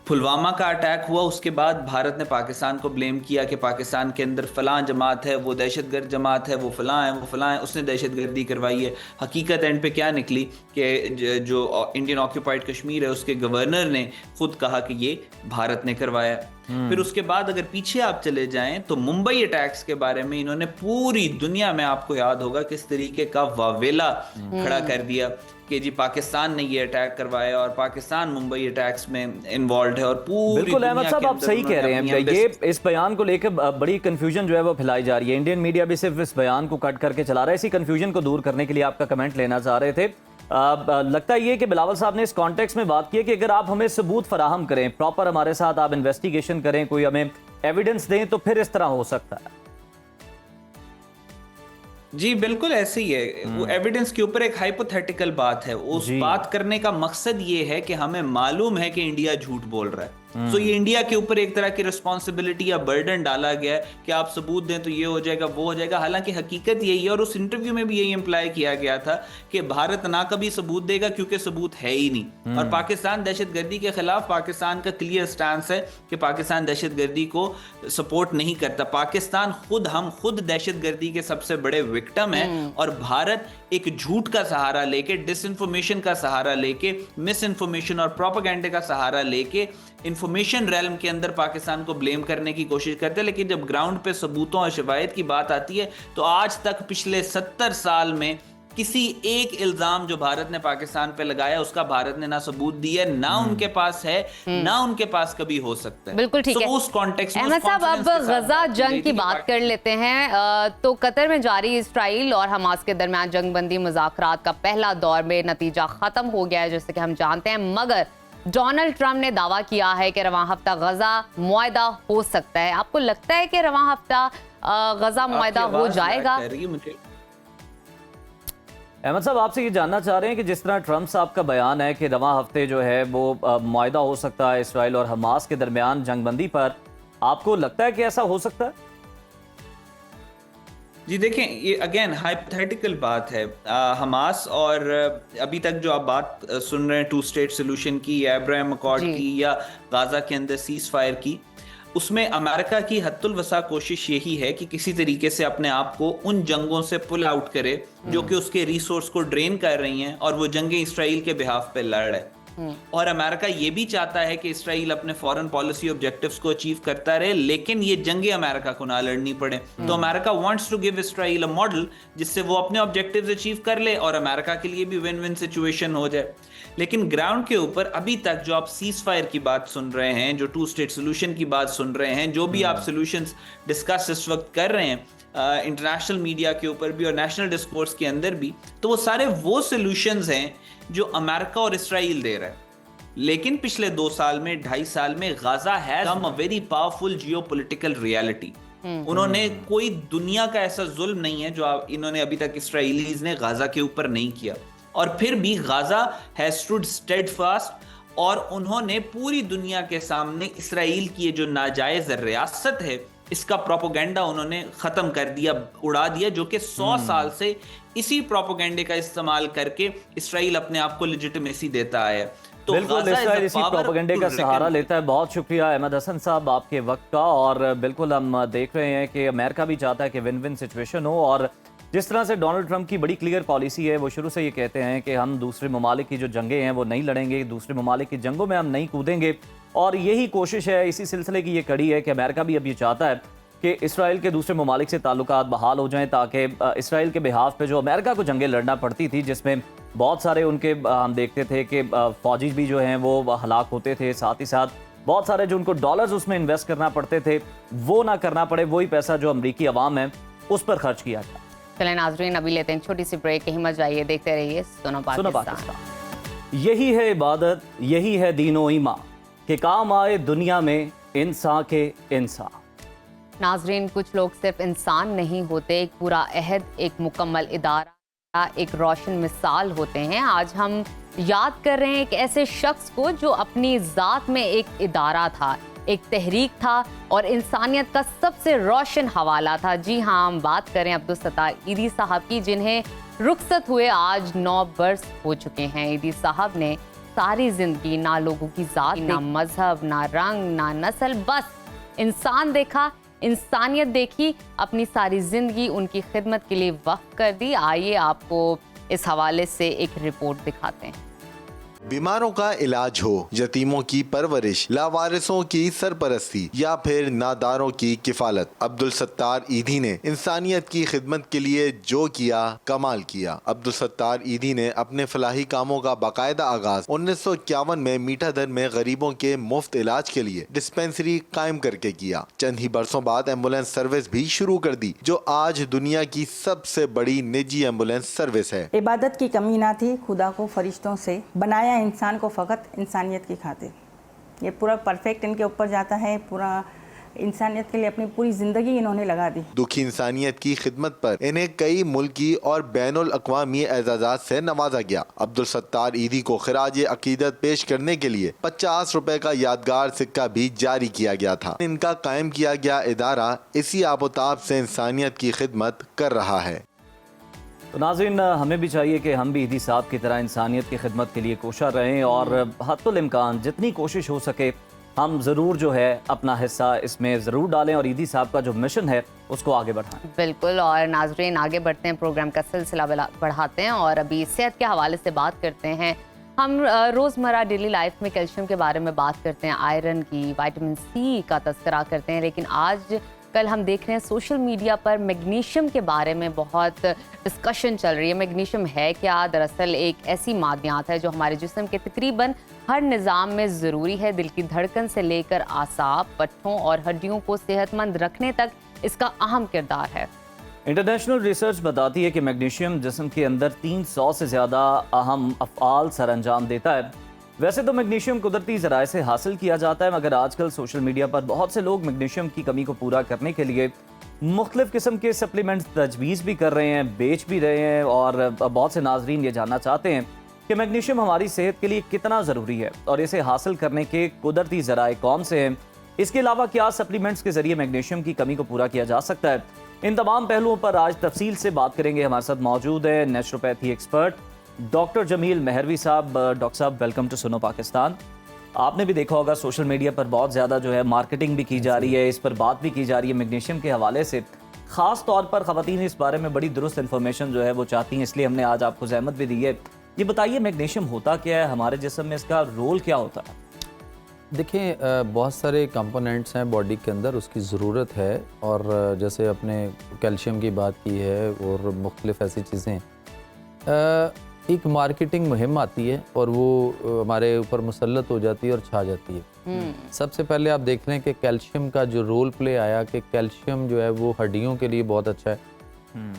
पुलवामा का अटैक हुआ, उसके बाद भारत ने पाकिस्तान को ब्लेम किया कि पाकिस्तान के अंदर फलां जमात है, वो दहशतगर्द जमात है, वो फलां है, उसने दहशतगर्दी करवाई है। हकीकत एंड पे क्या निकली कि जो इंडियन ऑक्यूपाइड कश्मीर है उसके गवर्नर ने खुद कहा कि ये भारत ने करवाया। फिर उसके बाद अगर पीछे आप चले जाएं तो मुंबई अटैक्स के बारे में इन्होंने पूरी दुनिया में, आपको याद होगा किस तरीके का वावेला खड़ा कर दिया कि जी पाकिस्तान ने ये अटैक करवाया और पाकिस्तान मुंबई अटैक्स में इन्वॉल्व है। और पूरी बिल्कुल अहमद साहब, आप सही कह रहे हैं। ये इस बयान को लेकर बड़ी कंफ्यूजन जो है वो फैलाई जा रही है। इंडियन मीडिया भी सिर्फ इस बयान को कट करके चला रहा है। इसी कंफ्यूजन को दूर करने के लिए आपका कमेंट लेना चाह रहे थे। लगता है ये कि बिलावल साहब ने इस कॉन्टेक्स्ट में बात की है कि अगर आप हमें सबूत फराहम करें, प्रॉपर हमारे साथ आप इन्वेस्टिगेशन करें, कोई हमें एविडेंस दें, तो फिर इस तरह हो सकता है। जी बिल्कुल ऐसे ही है। वो एविडेंस के ऊपर एक हाइपोथेटिकल बात है। उस जी। बात करने का मकसद ये है कि हमें मालूम है कि इंडिया झूठ बोल रहा है, तो ये इंडिया के ऊपर एक तरह की रिस्पॉन्सिबिलिटी या बर्डन डाला गया है कि आप सबूत दें तो ये हो जाएगा वो हो जाएगा। हालांकि हकीकत यही है और उस इंटरव्यू में भी यही इंप्लाई किया गया था कि भारत ना कभी सबूत देगा क्योंकि सबूत है ही नहीं। और पाकिस्तान दहशतगर्दी के खिलाफ पाकिस्तान का क्लियर स्टांस है कि पाकिस्तान दहशतगर्दी को सपोर्ट नहीं करता। पाकिस्तान हम खुद दहशतगर्दी के सबसे बड़े विक्टिम है और भारत एक झूठ का सहारा लेके, डिसइंफॉर्मेशन का सहारा लेके, मिस इन्फॉर्मेशन और प्रोपेगेंडा का सहारा लेके इंफॉर्मेशन रेलम के अंदर पाकिस्तान को ब्लेम करने की कोशिश करते हैं। लेकिन जब ग्राउंड पे सबूतों और शवाहिद की बात आती है तो आज तक पिछले 70 साल में किसी एक इल्जाम जो भारत ने पाकिस्तान पे लगाया उसका भारत ने ना सबूत दिया, ना उनके पास है, ना उनके पास कभी हो सकता है। बिल्कुल ठीक है। उस कॉन्टेक्स्ट में अहमद साहब, अब गजा जंग की बात कर लेते हैं। तो कतर में जारी इसराइल और हमास के दरमियान जंगबंदी मुज़ाकरात का पहला दौर में नतीजा खत्म हो गया है, जैसे कि हम जानते हैं, मगर डोनाल्ड ट्रंप ने दावा किया है कि रवां हफ्ता गजा मुआहदा हो सकता है। आपको लगता है कि रवां हफ्ता गजा मुआहदा हो जाएगा? अहमद साहब, आपसे ये जानना चाह रहे हैं कि जिस तरह ट्रंप साहब का बयान है कि रवां हफ्ते जो है वो मुआहदा हो सकता है इसराइल और हमास के दरमियान जंगबंदी पर, आपको लगता है कि ऐसा हो सकता है? जी देखें, ये अगेन हाइपोथेटिकल बात है। हमास और अभी तक जो आप बात सुन रहे हैं 2 स्टेट सोल्यूशन की या अब्राहम अकॉर्ड की या गाजा के अंदर सीज फायर की, उसमें अमेरिका की हद्दुल वसा कोशिश यही है कि किसी तरीके से अपने आप को उन जंगों से पुल आउट करे जो कि उसके रिसोर्स को ड्रेन कर रही हैं और वो जंगें इसराइल के बिहाफ पे लड़ रहा है। और अमेरिका ये भी चाहता है कि इसराइल अपने फॉरेन पॉलिसी ऑब्जेक्टिव्स को अचीव करता रहे, लेकिन ये जंगें अमेरिका को ना लड़नी पड़े। तो America wants to give Israel a model जिससे वो अपने ऑब्जेक्टिव्स अचीव कर ले और अमेरिका के लिए भी विन विन सिचुएशन हो जाए। लेकिन ग्राउंड के ऊपर अभी तक जो आप सीज फायर की बात सुन रहे हैं, जो 2 स्टेट सोल्यूशन की बात सुन रहे हैं, जो भी आप सोल्यूशंस डिस्कस इस वक्त कर रहे हैं इंटरनेशनल मीडिया के ऊपर भी और नेशनल डिस्कोर्स के अंदर भी, तो वो सारे वो सोल्यूशंस हैं जो अमेरिका और इसराइल दे रहा है। लेकिन पिछले 2 साल में, 2.5 साल में Gaza has become a very powerful geopolitical reality. उन्होंने कोई दुनिया का ऐसा जुल्म नहीं है जो इन्होंने अभी तक इसराइलीज ने गाजा के ऊपर नहीं किया, और फिर भी गाजा हैज स्टूड स्टेडफास्ट और उन्होंने पूरी दुनिया के सामने इसराइल की ये जो नाजायज रियासत है इसका प्रोपोगेंडा उन्होंने खत्म कर दिया, उड़ा दिया, जो कि 100 साल से इसी प्रोपोगेंडे का इस्तेमाल करके इसराइल अपने आप को लेजिटिमेसी देता है। तो बिल्कुल इसराइल इसी प्रोपेगेंडे का सहारा लेता है। बहुत शुक्रिया अहमद हसन साहब आपके वक्त का। और बिल्कुल हम देख रहे हैं कि अमेरिका भी चाहता है कि विन विन सिचुएशन हो, और जिस तरह से डोनाल्ड ट्रंप की बड़ी क्लियर पॉलिसी है, वो शुरू से ये कहते हैं कि हम दूसरे ममालिक की जो जंगें हैं वो नहीं लड़ेंगे, दूसरे ममालिक की जंगों में हम नहीं कूदेंगे। और यही कोशिश है, इसी सिलसिले की ये कड़ी है कि अमेरिका भी अब ये चाहता है कि इसराइल के दूसरे ममालिक से ताल्लुकात बहाल हो जाएं, ताकि इसराइल के बिहाफ पे जो अमेरिका को जंगें लड़ना पड़ती थी, जिसमें बहुत सारे उनके हम देखते थे कि फौजी भी जो हैं वो हलाक होते थे, साथ ही साथ बहुत सारे जो उनको डॉलर्स उसमें इन्वेस्ट करना पड़ते थे वो ना करना पड़े, वही पैसा जो अमरीकी अवाम है उस पर खर्च किया जाए। चलें नाज़रीन, अभी लेते हैं छोटी सी ब्रेक, कहीं मत जाइए, देखते रहिए सुनो पाकिस्तान। यही है इबादत, यही है दीनो ईमा कि काम आए दुनिया में इंसान के इंसान। नाजरीन, कुछ लोग सिर्फ इंसान नहीं होते, एक पूरा अहद, एक मुकम्मल इदारा, एक रोशन मिसाल होते हैं। आज हम याद कर रहे हैं एक ऐसे शख्स को जो अपनी ज़ात में एक इदारा था, एक तहरीक था और इंसानियत का सबसे रोशन हवाला था। जी हाँ, हम बात करें अब्दुल सत्तार ईदी साहब की, जिन्हें रुखसत हुए आज 9 बरस हो चुके हैं। ईदी साहब ने सारी जिंदगी ना लोगों की ज़ात, ना मजहब, ना रंग, ना नस्ल, बस इंसान देखा, इंसानियत देखी, अपनी सारी जिंदगी उनकी खिदमत के लिए वक्फ कर दी। आइए आपको इस हवाले से एक रिपोर्ट दिखाते हैं। बीमारों का इलाज हो, यतीमों की परवरिश, लावारिसों की सरपरस्ती या फिर नादारों की किफालत, अब्दुल सत्तार ईदी ने इंसानियत की खिदमत के लिए जो किया कमाल किया। अब्दुल सत्तार ईदी ने अपने फलाही कामों का बाकायदा आगाज 1951 में मीठा दर में गरीबों के मुफ्त इलाज के लिए डिस्पेंसरी कायम करके किया। चंद ही बरसों बाद एम्बुलेंस सर्विस भी शुरू कर दी, जो आज दुनिया की सबसे बड़ी निजी एम्बुलेंस सर्विस है। इबादत की कमी ना थी, खुदा को फरिश्तों से बनाया इंसान को फ़कत इंसानियत की खातिर। ये पूरा परफेक्ट इनके ऊपर जाता है, पूरा इंसानियत के लिए अपनी पूरी ज़िंदगी इन्होंने लगा दी। दुखी इंसानियत की खिदमत पर इन्हें कई मुल्की और बैनुल अक़वामी एजाज़ात से नवाजा गया। अब्दुल सत्तार ईदी को खिराज अकीदत पेश करने के लिए 50 रुपए का यादगार सिक्का भी जारी किया गया था। इनका कायम किया गया इदारा इसी आबोताब से इंसानियत की खिदमत कर रहा है। तो नाज़रीन, हमें भी चाहिए कि हम भी ईदी साहब की तरह इंसानियत की खिदमत के लिए कोशा रहें और हत्तुल इम्कान जितनी कोशिश हो सके हम ज़रूर जो है अपना हिस्सा इसमें ज़रूर डालें और ईदी साहब का जो मिशन है उसको आगे बढ़ाएं। बिल्कुल। और नाजरीन, आगे बढ़ते हैं, प्रोग्राम का सिलसिला बढ़ाते हैं और अभी सेहत के हवाले से बात करते हैं। हम रोज़मर्रा डेली लाइफ में कैल्शियम के बारे में बात करते हैं, आयरन की, विटामिन सी का तस्करा करते हैं, लेकिन आज कल हम देख रहे हैं सोशल मीडिया पर मैग्नीशियम के बारे में बहुत डिस्कशन चल रही है। मैग्नीशियम है क्या? दरअसल एक ऐसी मादनियात है जो हमारे जिस्म के तकरीबन हर निज़ाम में ज़रूरी है। दिल की धड़कन से लेकर आसाब, पट्ठों और हड्डियों को सेहतमंद रखने तक इसका अहम किरदार है। इंटरनेशनल रिसर्च बताती है कि मैग्नीशियम जिस्म के अंदर 300 से ज़्यादा अहम अफ़आल सर अंजाम देता है। वैसे तो मैग्नीशियम कुदरती ज़राए से हासिल किया जाता है, मगर आजकल सोशल मीडिया पर बहुत से लोग मैग्नीशियम की कमी को पूरा करने के लिए मुख्तलिफ किस्म के सप्लीमेंट्स तजवीज़ भी कर रहे हैं, बेच भी रहे हैं और बहुत से नाजरीन ये जानना चाहते हैं कि मैग्नीशियम हमारी सेहत के लिए कितना ज़रूरी है और इसे हासिल करने के कुदरती ज़राए कौन से हैं। इसके अलावा क्या सप्लीमेंट्स के ज़रिए मैग्नीशियम की कमी को पूरा किया जा सकता है। इन तमाम पहलुओं पर आज तफसील से बात करेंगे। हमारे साथ मौजूद है नेचुरोपैथी एक्सपर्ट डॉक्टर जमील मेहरवी साहब। डॉक्टर साहब, वेलकम टू सुनो पाकिस्तान। आपने भी देखा होगा सोशल मीडिया पर बहुत ज़्यादा जो है मार्केटिंग भी की जा रही है, इस पर बात भी की जा रही है मैग्नीशियम के हवाले से। ख़ास तौर पर ख़वातीन इस बारे में बड़ी दुरुस्त इन्फॉर्मेशन जो है वो चाहती हैं, इसलिए हमने आज आपको ज़हमत भी दी है। ये बताइए मैग्नीशियम होता क्या है, हमारे जिस्म में इसका रोल क्या होता है? देखिए, बहुत सारे कंपोनेंट्स हैं बॉडी के अंदर, उसकी ज़रूरत है। और जैसे आपने कैल्शियम की बात की है और मुख्तलिफ ऐसी चीज़ें, एक मार्केटिंग मुहिम आती है और वो हमारे ऊपर मुसल्लत हो जाती है और छा जाती है। सबसे पहले आप देख लें कि कैल्शियम का जो रोल प्ले आया कि कैल्शियम जो है वो हड्डियों के लिए बहुत अच्छा है।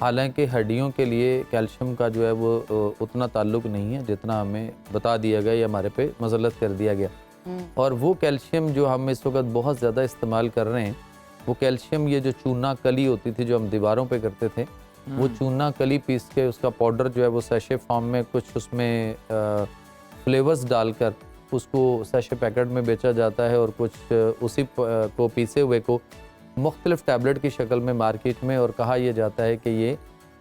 हालांकि हड्डियों के लिए कैल्शियम का जो है वो उतना ताल्लुक नहीं है जितना हमें बता दिया गया या हमारे पे मुसल्लत कर दिया गया। और वो कैल्शियम जो हम इस वक्त बहुत ज़्यादा इस्तेमाल कर रहे हैं, वो कैल्शियम, ये जो चूना कली होती थी जो हम दीवारों पे करते थे, वो चूना कली पीस के उसका पाउडर जो है वो सैशे फॉर्म में कुछ उसमें फ्लेवर्स डालकर उसको सैशे पैकेट में बेचा जाता है और कुछ उसी को पीसे हुए को मुख्तलिफ टैबलेट की शक्ल में मार्केट में, और कहा यह जाता है कि ये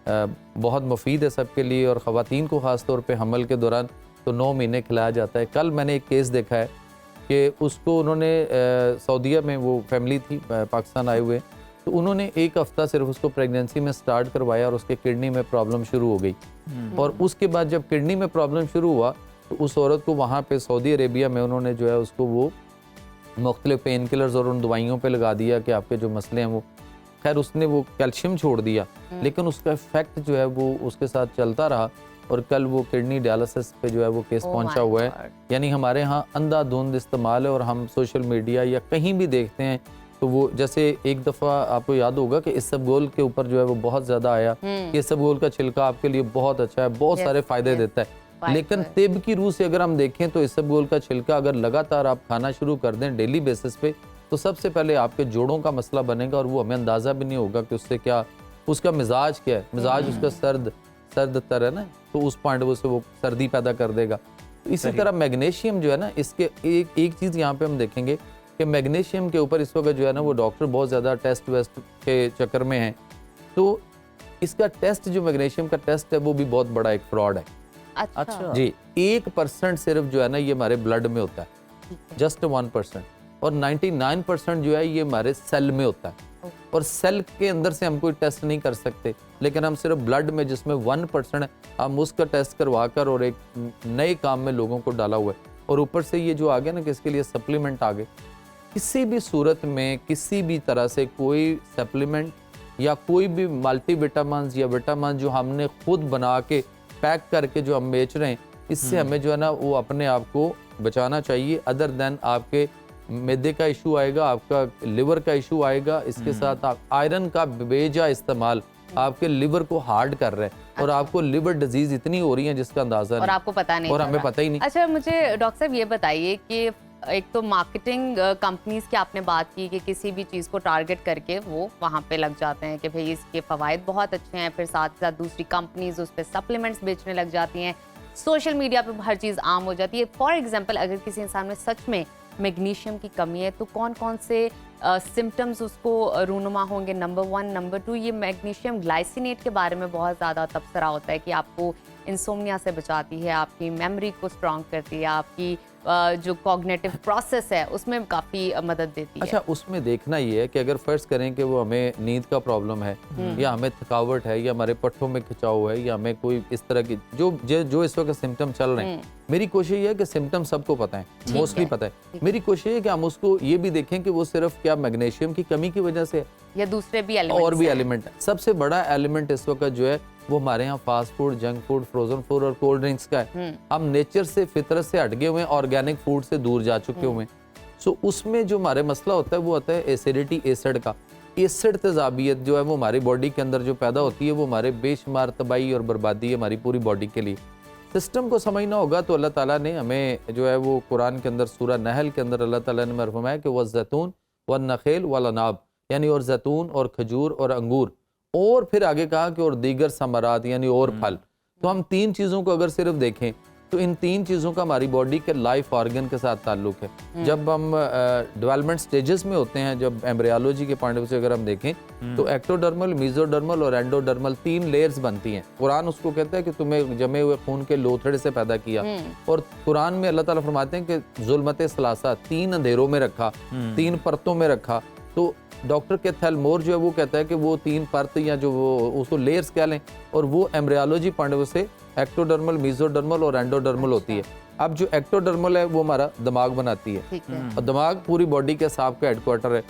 बहुत मुफीद है सबके लिए और ख़वातीन को ख़ास तौर पे हमल के दौरान तो 9 महीने खिलाया जाता है। कल मैंने एक केस देखा है कि उसको उन्होंने सऊदीया में, वो फैमिली थी पाकिस्तान आए हुए, तो उन्होंने एक हफ़्ता सिर्फ उसको प्रेगनेंसी में स्टार्ट करवाया और उसके किडनी में प्रॉब्लम शुरू हो गई। और उसके बाद जब किडनी में प्रॉब्लम शुरू हुआ तो उस औरत को वहाँ पे सऊदी अरेबिया में उन्होंने जो है उसको वो मुख्तलिफ पेन किलर्स और उन दवाइयों पे लगा दिया कि आपके जो मसले हैं वो, खैर उसने वो कैल्शियम छोड़ दिया, लेकिन उसका इफेक्ट जो है वो उसके साथ चलता रहा और कल वो किडनी डायलिसिस पे जो है वो केस पहुंचा हुआ है। यानी हमारे यहाँ अंधाधुंध इस्तेमाल है और हम सोशल मीडिया या कहीं भी देखते हैं तो वो, जैसे एक दफ़ा आपको याद होगा कि इसबगोल के ऊपर जो है वो बहुत ज़्यादा आया कि इसबगोल का छिलका आपके लिए बहुत अच्छा है, बहुत सारे फ़ायदे देता है। लेकिन तिब की रूह से अगर हम देखें तो इसबगोल का छिलका अगर लगातार आप खाना शुरू कर दें डेली बेसिस पे, तो सबसे पहले आपके जोड़ों का मसला बनेगा और वो हमें अंदाज़ा भी नहीं होगा कि उससे क्या, उसका मिजाज क्या है। मिजाज उसका सर्द तर है ना, तो उस पॉइंट से वो सर्दी पैदा कर देगा। तो इसी तरह मैग्नीशियम जो है ना, इसके एक चीज़ यहाँ पे हम देखेंगे कि मैग्नीशियम के ऊपर इस वक्त जो है ना वो डॉक्टर बहुत ज़्यादा टेस्ट वेस्ट के चक्कर में हैं। तो इसका टेस्ट, जो मैग्नीशियम का टेस्ट है, वो भी बहुत बड़ा एक फ्रॉड है। अच्छा जी, 1% सिर्फ जो है ना ये हमारे ब्लड में होता है, जस्ट 1%, और 99% जो है ये हमारे सेल में होता है। और सेल के अंदर से हम कोई टेस्ट नहीं कर सकते, लेकिन हम सिर्फ ब्लड में जिसमें 1% है, हम उसका टेस्ट करवा कर और एक नए काम में लोगों को डाला हुआ है। और ऊपर से ये जो आ गया ना कि इसके लिए सप्लीमेंट आ गए। किसी भी सूरत में किसी भी तरह से कोई सप्लीमेंट या कोई भी मल्टीविटामिन्स या विटामिन जो हमने खुद बना के पैक करके जो हम बेच रहे हैं, इससे हमें जो है ना वो अपने आप को बचाना चाहिए। अदर देन आपके मैदे का इशू आएगा, आपका लिवर का इशू आएगा, इसके साथ आप आयरन का बेजा इस्तेमाल आपके लिवर को हार्ड कर रहे हैं और आपको लिवर डिजीज इतनी हो रही है जिसका अंदाजा और आपको पता नहीं, और हमें पता ही नहीं। अच्छा, मुझे डॉक्टर साहब ये बताइए कि एक तो मार्केटिंग कंपनीज की आपने बात की कि किसी भी चीज़ को टारगेट करके वो वहाँ पे लग जाते हैं कि भाई इसके फ़वाइद बहुत अच्छे हैं, फिर साथ साथ दूसरी कंपनीज उस पर सप्लीमेंट्स बेचने लग जाती हैं, सोशल मीडिया पे हर चीज़ आम हो जाती है। फॉर एग्जांपल अगर किसी इंसान में सच में मैग्नीशियम की कमी है तो कौन कौन से सिम्टम्स उसको रूनुमा होंगे? नंबर 1, नंबर 2, ये मैग्नीशियम ग्लाइसिनेट के बारे में बहुत ज़्यादा तबसरा होता है कि आपको इंसोम्निया से बचाती है, आपकी मेमोरी को स्ट्रॉन्ग करती है, आपकी जो कॉग्निटिव प्रोसेस है उसमें काफ़ी मदद देती है। अच्छा, उसमें देखना ये है कि अगर फर्ज करें कि वो हमें नींद का प्रॉब्लम है या हमें थकावट है या हमारे पट्टों में खिंचाव है या हमें कोई इस तरह की जो इस वक्त सिम्टम चल रहे हैं, मेरी कोशिश ये है कि सिम्टम सबको पता है, मोस्टली पता है। मेरी कोशिश है कि हम उसको ये भी देखें कि वो सिर्फ क्या मैग्नीशियम की कमी की वजह से है या दूसरे भी एलिमेंट्स और भी एलिमेंट है। सबसे बड़ा एलिमेंट इस वक्त जो है वो हमारे यहाँ fast food, junk food, frozen food और कोल्ड ड्रिंक्स का है। हम नेचर से, फितरत से हट गए हुए हैं, ऑर्गेनिक फूड से दूर जा चुके हुए हैं। सो उसमें जो हमारे मसला होता है वो होता है एसिडिटी, एसिड का। एसिड तेजाबियत जो है वो हमारी बॉडी के अंदर जो पैदा होती है वो हमारे बेशुमार तबाही और बर्बादी है हमारी पूरी बॉडी के लिए। सिस्टम को समझना होगा तो अल्लाह ताला ने हमें जो है वो कुरान के अंदर सूरह नहल के अंदर अल्लाह ताला ने फरमाया कि वह जैतून व नखेल व अनाब, यानी और जैतून और खजूर और अंगूर, और फिर आगे कहा कि और दीगर समरात यानी और फल। तो हम 3 चीज़ों को अगर सिर्फ देखें तो इन 3 चीज़ों का हमारी बॉडी के लाइफ ऑर्गन के साथ ताल्लुक है। जब हम डेवलपमेंट स्टेजेस में होते हैं, जब एम्ब्रियोलॉजी के पॉइंट ऑफ व्यू से अगर हम देखें तो एक्टोडर्मल, मेसोडर्मल और एंडोडर्मल 3 लेयर्स बनती हैं। कुरान उसको कहता है कि तुम्हें जमे हुए खून के लोथड़े से पैदा किया, और कुरान में अल्लाह ताला फरमाते हैं कि जुल्मत सलासा, 3 अंधेरों में रखा, 3 परतों में रखा। तो डॉक्टर कैथल मोर जो है वो कहता है कि वो 3 परत या जो वो उसको लेयर्स कह लें, और वो एम्ब्रियोलॉजी पॉइंट ऑफ व्यू से एक्टोडर्मल, मेसोडर्मल और एंडोडर्मल होती है। अब जो एक्टोडर्मल है वो हमारा दिमाग बनाती है, और दिमाग पूरी बॉडी के साफ का हेडक्वार्टर है।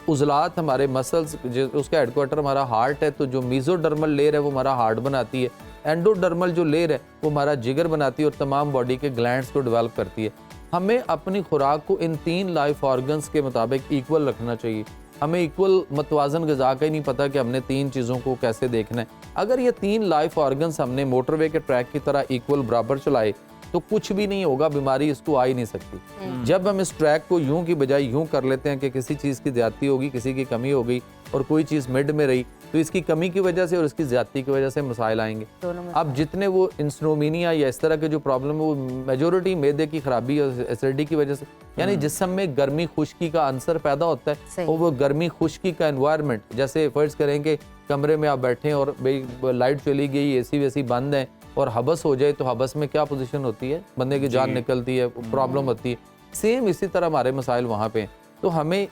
उजलात हमारे मसल्स, उसका हेडक्वार्टर हमारा हार्ट है। तो जो मेसोडर्मल लेयर है वो हमारा हार्ट बनाती है। एंडोडर्मल जो लेयर है वो हमारा जिगर बनाती है और तमाम बॉडी के ग्लैंड्स को डेवलप करती है। हमें अपनी खुराक को इन 3 लाइफ ऑर्गन्स के मुताबिक इक्वल रखना चाहिए। हमें इक्वल मतवाजन ग़िज़ा का ही नहीं पता कि हमने 3 चीज़ों को कैसे देखना है। अगर ये 3 लाइफ ऑर्गन्स हमने मोटरवे के ट्रैक की तरह इक्वल बराबर चलाए तो कुछ भी नहीं होगा, बीमारी इसको आ ही नहीं सकती। जब हम इस ट्रैक को यूं की बजाय यूं कर लेते हैं कि किसी चीज़ की ज़्यादती होगी, किसी की कमी हो गई और कोई चीज़ मिड में रही, तो इसकी कमी की वजह से और इसकी ज़्यादती की वजह से मसाइल आएंगे। अब जितने वो इंस्नोमीनिया या इस तरह के जो प्रॉब्लम है वो मेजोरिटी मैदे की खराबी और एसिडिटी की वजह से, यानी जिस्म में गर्मी खुश्की का आंसर पैदा होता है, और वो गर्मी खुश्की का एनवायरनमेंट, जैसे फर्ज करें कि कमरे में आप बैठे और लाइट चली गई, एसी वेसी बंद है और हबस हो जाए, तो हबस में क्या पोजीशन होती है, बंदे की जान निकलती है, प्रॉब्लम होती है। सेम इसी तरह हमारे मसाइल वहाँ पे हैं। तो हमें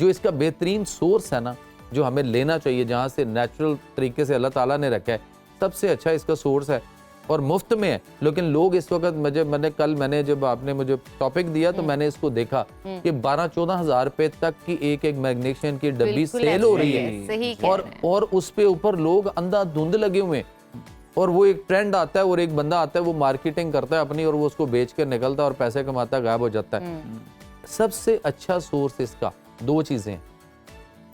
जो इसका बेहतरीन सोर्स है ना, जो हमें लेना चाहिए, जहाँ से नेचुरल तरीके से अल्लाह ताला ने रखा है, सबसे अच्छा इसका सोर्स है और मुफ्त में है। लेकिन लोग इस वक्त मैंने जब आपने मुझे टॉपिक दिया तो मैंने इसको देखा कि 12-14 हज़ार रुपए तक की एक मैग्नीशियम की डब्बी सेल हो रही है, और उस पे ऊपर लोग अंधाधुंध लगे हुए हैं। और वो एक ट्रेंड आता है और एक बंदा आता है, वो मार्केटिंग करता है अपनी और वो उसको बेच कर निकलता है और पैसे कमाता है, गायब हो जाता है। सबसे अच्छा सोर्स इसका 2 चीज़ें हैं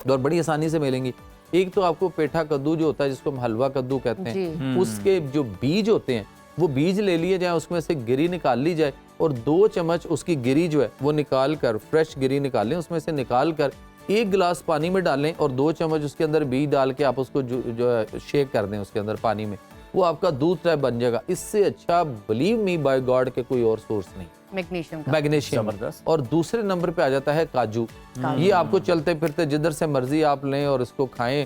और बड़ी आसानी से मिलेंगी। एक तो आपको पेठा कद्दू जो होता है, जिसको हम हलवा कद्दू कहते हैं, उसके जो बीज होते हैं वो बीज ले लिए जाए, उसमें से गिरी निकाल ली जाए और 2 चम्मच उसकी गिरी जो है वो निकाल कर, फ्रेश गिरी निकाल लें, उसमें से निकाल कर 1 गिलास पानी में डालें और 2 चम्मच उसके अंदर बीज डाल के आप उसको जो शेक कर दें उसके अंदर पानी में, वो आपका दूध टाइप बन जाएगा। इससे अच्छा बिलीव मी बाय गॉड के कोई और सोर्स नहीं मैग्नीशियम। और दूसरे नंबर पे आ जाता है काजू। ये आपको चलते फिरते जिधर से मर्जी आप लें और इसको खाएं।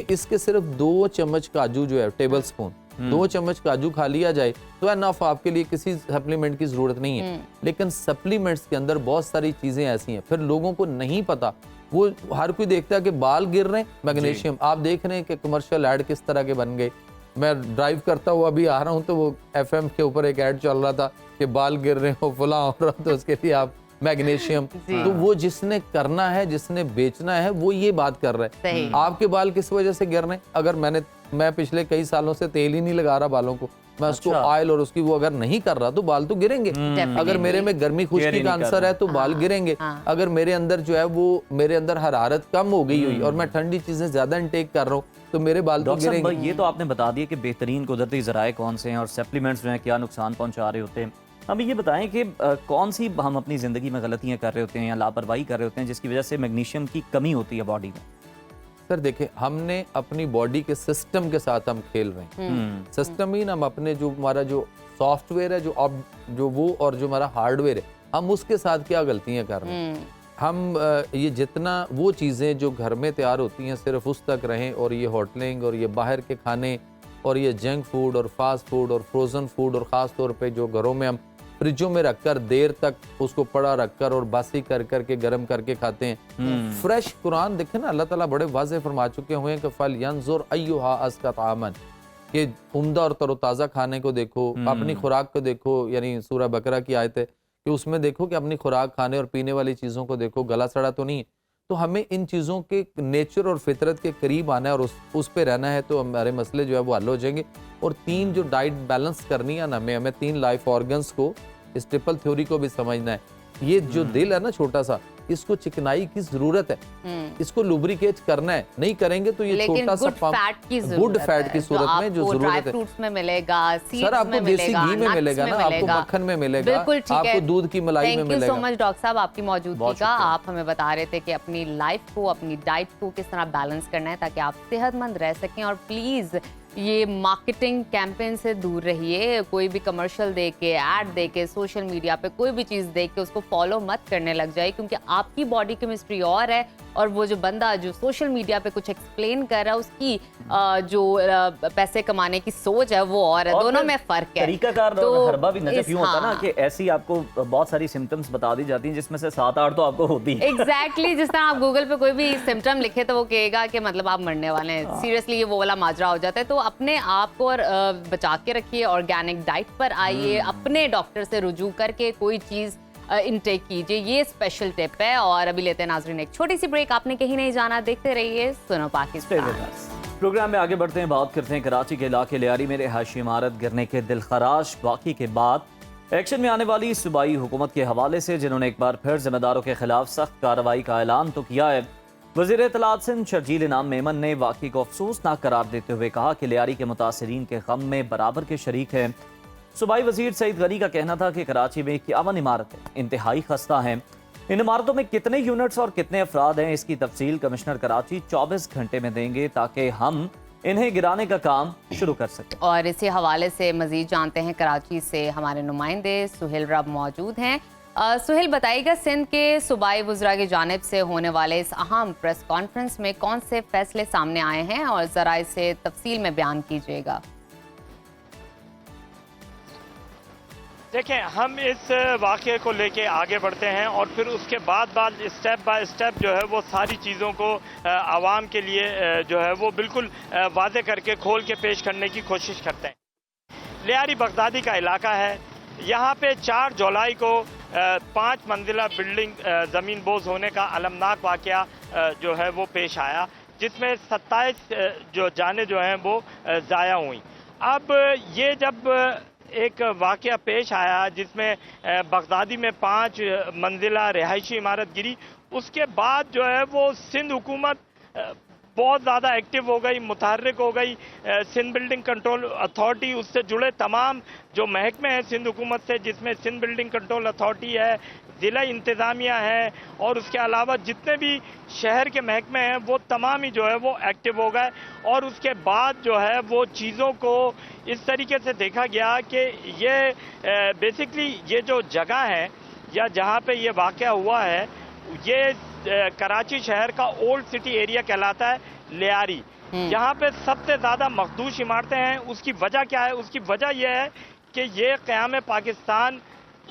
इसके सिर्फ 2 चम्मच काजू जो है, टेबल स्पून 2 चम्मच काजू खा लिया जाए तो एनफ, आपके लिए किसी सप्लीमेंट की जरूरत नहीं है। लेकिन सप्लीमेंट्स के अंदर बहुत सारी चीजें ऐसी हैं, फिर लोगों को नहीं पता। वो हर कोई देखता है कि बाल गिर रहे हैं, मैग्नीशियम। आप देख रहे हैं कि कमर्शियल ऐड किस तरह के बन गए। मैं ड्राइव करता हुआ अभी आ रहा हूँ तो वो FM के ऊपर एक ऐड चल रहा था कि बाल गिर रहे हो, फुला हो रहा, तो उसके लिए आप मैग्नीशियम। तो वो जिसने करना है, जिसने बेचना है, वो ये बात कर रहा है। आपके बाल किस वजह से गिर रहे हैं? अगर मैं पिछले कई सालों से तेल ही नहीं लगा रहा बालों को, मैं उसको ऑयल और उसकी वो अगर नहीं कर रहा तो बाल तो गिरेंगे। अगर मेरे में गर्मी खुश्की का आंसर है तो बाल गिरेंगे। अगर मेरे अंदर जो है वो मेरे अंदर हरारत कम हो गई हुई और मैं ठंडी चीजें ज्यादा इंटेक कर रहा हूँ तो मेरे बाल तो गिरेंगे। ये तो आपने बता दिया कि बेहतरीन कुदरती ज़राए कौन से हैं और सप्लीमेंट्स जो हैं क्या नुकसान पहुंचा रहे होते हैं। हमें ये बताएं कि कौन सी हम अपनी ज़िंदगी में गलतियां कर रहे होते हैं या लापरवाही कर रहे होते हैं जिसकी वजह से मैग्नीशियम की कमी होती है बॉडी में? सर देखें, हमने अपनी बॉडी के सिस्टम के साथ हम खेल रहे हैं। सिस्टम मीन हम अपने जो हमारा जो सॉफ्टवेयर है जो वो और जो हमारा हार्डवेयर है, हम उसके साथ क्या गलतियां कर रहे हैं। हम ये जितना वो चीज़ें जो घर में तैयार होती हैं सिर्फ उस तक रहें, और ये होटलिंग और ये बाहर के खाने और ये जंक फूड और फास्ट फूड और फ्रोज़न फूड और ख़ास तौर पे जो घरों में हम फ्रिजों में रखकर देर तक उसको पड़ा रखकर और बासी कर करके गर्म करके खाते हैं। फ्रेश कुरान देखें ना, अल्लाह ताला बड़े वाज़ेह फरमा चुके हुए हैं कि फल यंजुर अय्युहा अस्का तामन, कि उम्दा और तरोताज़ा खाने को देखो, अपनी खुराक को देखो। यानी सूरह बकरा की आयत है कि उसमें देखो कि अपनी खुराक खाने और पीने वाली चीज़ों को देखो, गला सड़ा तो नहीं है। तो हमें इन चीज़ों के नेचर और फितरत के करीब आना है और उस पे रहना है, तो हमारे मसले जो है वो हल हो जाएंगे। और 3 जो डाइट बैलेंस करनी है ना, हमें 3 लाइफ ऑर्गन्स को, इस ट्रिपल थ्योरी को भी समझना है। ये जो दिल है ना छोटा सा, इसको चिकनाई की जरूरत है, इसको लुब्रिकेट करना है। नहीं करेंगे तो ये छोटा सा गुड फैट की सूरत में जो जरूरत है, फ्रूट्स में मिलेगा, सर आपको देसी घी में मिलेगा ना, आपको मक्खन में मिलेगा, आपको दूध की मलाई में मिलेगा। Thank you so much doctor साहब आपकी मौजूदगी का। आप हमें बता रहे थे कि अपनी लाइफ को, अपनी डाइट को किस तरह बैलेंस करना है ताकि आप सेहतमंद रह सकें। और प्लीज ये मार्केटिंग कैंपेन से दूर रहिए। कोई भी कमर्शियल दे के, ऐड दे के, सोशल मीडिया पे कोई भी चीज़ देख के उसको फॉलो मत करने लग जाए, क्योंकि आपकी बॉडी केमिस्ट्री और है और वो जो बंदा जो सोशल मीडिया पे कुछ एक्सप्लेन कर रहा है उसकी जो पैसे कमाने की सोच है वो और है। दोनों में फ़र्क है। तरीकाकार तो हरबा भी नजर यूं होता ना कि ऐसी आपको बहुत सारी सिम्टम्स बता दी जाती हैं जिसमें से 7-8 तो आपको होती है। एग्जैक्टली जिस तरह आप गूगल पे कोई भी सिम्टम लिखे तो वो कहेगा कि मतलब आप मरने वाले हैं। सीरियसली ये वो वाला माजरा हो जाता है। तो अपने आप को बचा के रखिए, ऑर्गेनिक डाइट पर आइए, अपने डॉक्टर से रुजू करके कोई चीज़ इनटेक कीजिए, ये स्पेशल टिप है। और अभी लेते हैं नाजरीन एक छोटी सी ब्रेक। आपने कहीं नहीं जाना, देखते रहिए सुनो पाकिस्तान। प्रोग्राम में आगे बढ़ते हैं, बात करते हैं कराची के इलाके लियारी में रिहायशी इमारत गिरने के दिलखराश वाक़ई के बाद एक्शन में आने वाली सूबाई हुकूमत के हवाले से, जिन्होंने एक बार फिर जिम्मेदारों के खिलाफ सख्त कार्रवाई का ऐलान तो किया है। वज़ीर इत्तलात सिंध शर्जील इनाम मेमन ने वाक़ई को अफसोसनाक करार देते हुए कहा कि लियारी के मुतासरीन के गम में बराबर के शरीक हैं। सूबाई वज़ीर सईद गनी का कहना था कि कराची में 51 इमारतें इंतहाई खस्ता हैं। इन इमारतों में कितने यूनिट्स और कितने अफराद हैं, इसकी तफसील कमिश्नर कराची 24 घंटे में देंगे ताकि हम इन्हें गिराने का काम शुरू कर सकें। और इसी हवाले से मजीद जानते हैं कराची से हमारे नुमाइंदे सुहेल रब मौजूद हैं। सुहेल बताइएगा, सिंध के सूबाई वज़रा की जानिब से होने वाले इस अहम प्रेस कॉन्फ्रेंस में कौन से फैसले सामने आए हैं और ज़रा इसे तफसील में बयान कीजिएगा। देखें, हम इस वाक़े को लेके आगे बढ़ते हैं और फिर उसके बाद स्टेप बाय स्टेप जो है वो सारी चीज़ों को आवाम के लिए जो है वो बिल्कुल वाज़े करके खोल के पेश करने की कोशिश करते हैं। लियारी बगदादी का इलाका है। यहाँ पे 4 जुलाई को 5 मंजिला बिल्डिंग ज़मीन बोझ होने का अलमनाक वाक़या जो है वो पेश आया, जिसमें 27 जो जानें जो हैं वो ज़ाया हुई। अब ये जब एक वाक़या पेश आया जिसमें बगदादी में 5 मंजिला रिहायशी इमारत गिरी, उसके बाद जो है वो सिंध हुकूमत बहुत ज़्यादा एक्टिव हो गई, मुतहर्रिक हो गई। सिंध बिल्डिंग कंट्रोल अथॉरिटी, उससे जुड़े तमाम जो महकमे हैं सिंध हुकूमत से, जिसमें सिंध बिल्डिंग कंट्रोल अथॉरिटी है, ज़िला इंतज़ामिया है और उसके अलावा जितने भी शहर के महकमे हैं वो तमाम ही जो है वो एक्टिव हो गए। और उसके बाद जो है वो चीज़ों को इस तरीके से देखा गया कि ये बेसिकली ये जो जगह है या जहाँ पे ये वाक़या हुआ है, ये कराची शहर का ओल्ड सिटी एरिया कहलाता है, लियारी। यहाँ पे सबसे ज़्यादा मखदूश इमारतें हैं। उसकी वजह क्या है? उसकी वजह यह है कि ये क़याम पाकिस्तान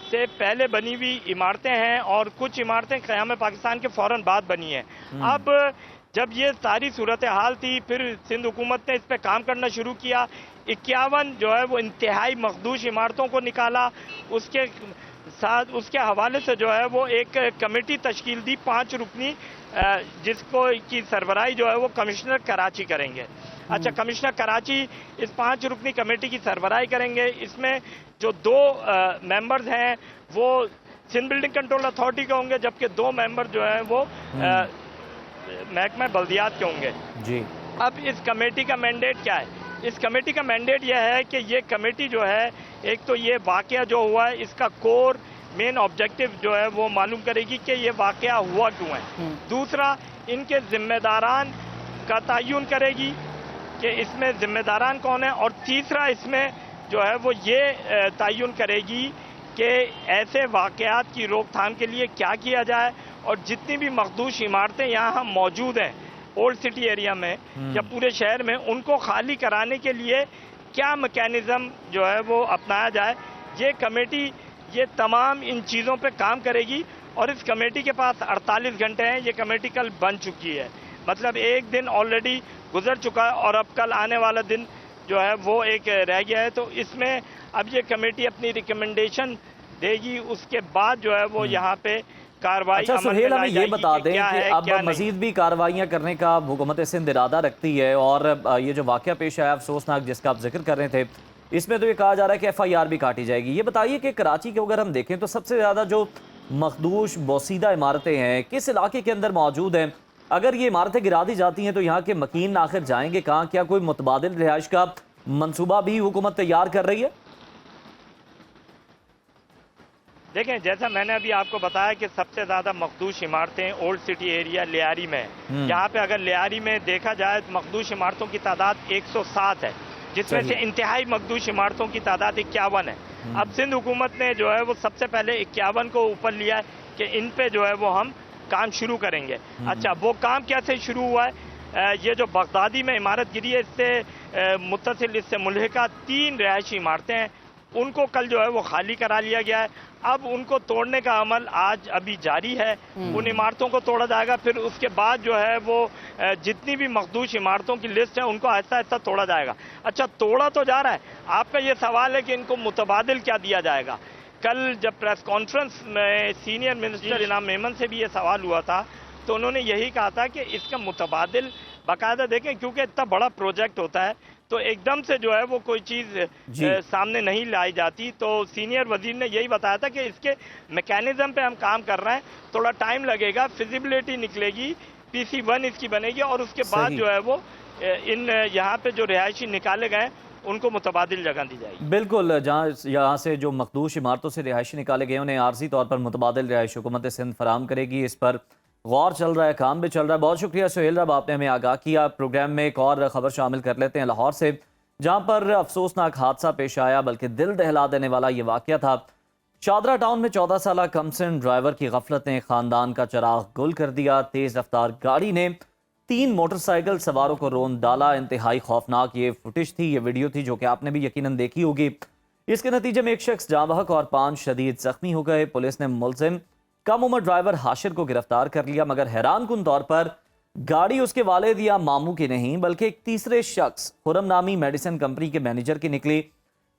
से पहले बनी हुई इमारतें हैं और कुछ इमारतें क़याम पाकिस्तान के फ़ौरन बाद बनी हैं। अब जब ये सारी सूरत हाल थी, फिर सिंध हुकूमत ने इस पर काम करना शुरू किया। 51 जो है वो इंतहाई मखदूश इमारतों को निकाला। उसके साथ उसके हवाले से जो है वो एक कमेटी तश्कील दी 5 रुकनी, जिसको की सरबराही जो है वो कमिश्नर कराची करेंगे। अच्छा, कमिश्नर कराची इस 5 रुकनी कमेटी की सरबराही करेंगे। इसमें जो 2 मेंबर्स हैं वो सिंध बिल्डिंग कंट्रोल अथॉरिटी के होंगे, जबकि 2 मेंबर जो हैं वो महकमा बल्दियात के होंगे जी। अब इस कमेटी का मैंडेट क्या है? इस कमेटी का मैंडेट यह है कि ये कमेटी जो है एक तो ये वाकया जो हुआ है इसका कोर मेन ऑब्जेक्टिव जो है वो मालूम करेगी कि ये वाकया हुआ क्यों है। दूसरा, इनके जिम्मेदारान का तयन करेगी कि इसमें जिम्मेदारान कौन है, और तीसरा इसमें जो है वो ये तयन करेगी कि ऐसे वाकयात की रोकथाम के लिए क्या किया जाए, और जितनी भी मखदूश इमारतें यहाँ मौजूद हैं ओल्ड सिटी एरिया में या पूरे शहर में, उनको खाली कराने के लिए क्या मैकेनिज्म जो है वो अपनाया जाए। ये कमेटी ये तमाम इन चीज़ों पे काम करेगी, और इस कमेटी के पास 48 घंटे हैं। ये कमेटी कल बन चुकी है, मतलब एक दिन ऑलरेडी गुजर चुका है, और अब कल आने वाला दिन जो है वो एक रह गया है। तो इसमें अब ये कमेटी अपनी रिकमेंडेशन देगी, उसके बाद जो है वो यहाँ पे कार्रवाई। अच्छा सुहेल, हमें ये बता दें कि अब मजीद भी कार्रवाइयाँ करने का हुकूमत सिंध इरादा रखती है, और ये जो वाकया पेश आया अफसोसनाक जिसका आप जिक्र कर रहे थे, इसमें तो ये कहा जा रहा है कि FIR भी काटी जाएगी। ये बताइए कि कराची के अगर हम देखें तो सबसे ज़्यादा जो मखदूश बोसीदा इमारतें हैं किस इलाके के अंदर मौजूद हैं? अगर ये इमारतें गिरा दी जाती हैं तो यहाँ के मकीन आखिर जाएंगे कहाँ? क्या कोई मुतबादिल रिहाइश का मंसूबा भी हुकूमत तैयार कर रही है? देखें, जैसा मैंने अभी आपको बताया कि सबसे ज्यादा मखदूश इमारतें ओल्ड सिटी एरिया लियारी में है। यहाँ पे अगर लियारी में देखा जाए तो मखदूश इमारतों की तादाद 107 है, जिसमें से इंतहाई मखदूश इमारतों की तादाद 51 है। अब सिंध हुकूमत ने जो है वो सबसे पहले 51 को ऊपर लिया है कि इन पे जो है वो हम काम शुरू करेंगे। अच्छा, वो काम कैसे शुरू हुआ है? ये जो बगदादी में इमारत गिरी है, इससे मुत्तसिल, इससे मुल्हिका 3 रिहायशी इमारतें हैं, उनको कल जो है वो खाली करा लिया गया है। अब उनको तोड़ने का अमल आज अभी जारी है। उन इमारतों को तोड़ा जाएगा, फिर उसके बाद जो है वो जितनी भी मखदूश इमारतों की लिस्ट है उनको आहिस्ता आहिस्ता तोड़ा जाएगा। अच्छा, तोड़ा तो जा रहा है, आपका ये सवाल है कि इनको मुतबादिल क्या दिया जाएगा। कल जब प्रेस कॉन्फ्रेंस में सीनियर मिनिस्टर इनाम मेमन से भी ये सवाल हुआ था, तो उन्होंने यही कहा था कि इसका मुतबादिल बाकायदा देखें, क्योंकि इतना बड़ा प्रोजेक्ट होता है तो एकदम से जो है वो कोई चीज़ सामने नहीं लाई जाती। तो सीनियर वजीर ने यही बताया था कि इसके मैकेनिज्म पे हम काम कर रहे हैं, थोड़ा टाइम लगेगा, फिजिबिलिटी निकलेगी, PC1 इसकी बनेगी, और उसके बाद जो है वो इन यहाँ पे जो रिहायशी निकाले गए उनको मुतबादिल जगह दी जाएगी। बिल्कुल, जहाँ यहाँ से जो मखदूश इमारतों से रिहायशी निकाले गए उन्हें आर्जी तौर पर मुतबादिल रिहायश हुकूमत सिंध फराम करेगी। इस पर गौर चल रहा है, काम भी चल रहा है। बहुत शुक्रिया सुहेल रब, आपने हमें आगाह किया। प्रोग्राम में एक और खबर शामिल कर लेते हैं लाहौर से, जहाँ पर अफसोसनाक हादसा पेश आया, बल्कि दिल दहला देने वाला ये वाकया था। शादरा टाउन में 14 साला कमसिन ड्राइवर की गफलत ने खानदान का चिराग गुल कर दिया। तेज रफ्तार गाड़ी ने 3 मोटरसाइकिल सवारों को रोन डाला। इंतहाई खौफनाक ये फुटेज थी, ये वीडियो थी, जो कि आपने भी यकीनन देखी होगी। इसके नतीजे में एक शख्स जाँ बहक और 5 शदीद जख्मी हो गए। पुलिस ने मुलजिम कम उम्र ड्राइवर हाशिर को गिरफ्तार कर लिया, मगर हैरान कुन तौर पर गाड़ी उसके वालिद या मामू की नहीं, बल्कि एक तीसरे शख्स खुरम नामी मेडिसिन कंपनी के मैनेजर की निकली,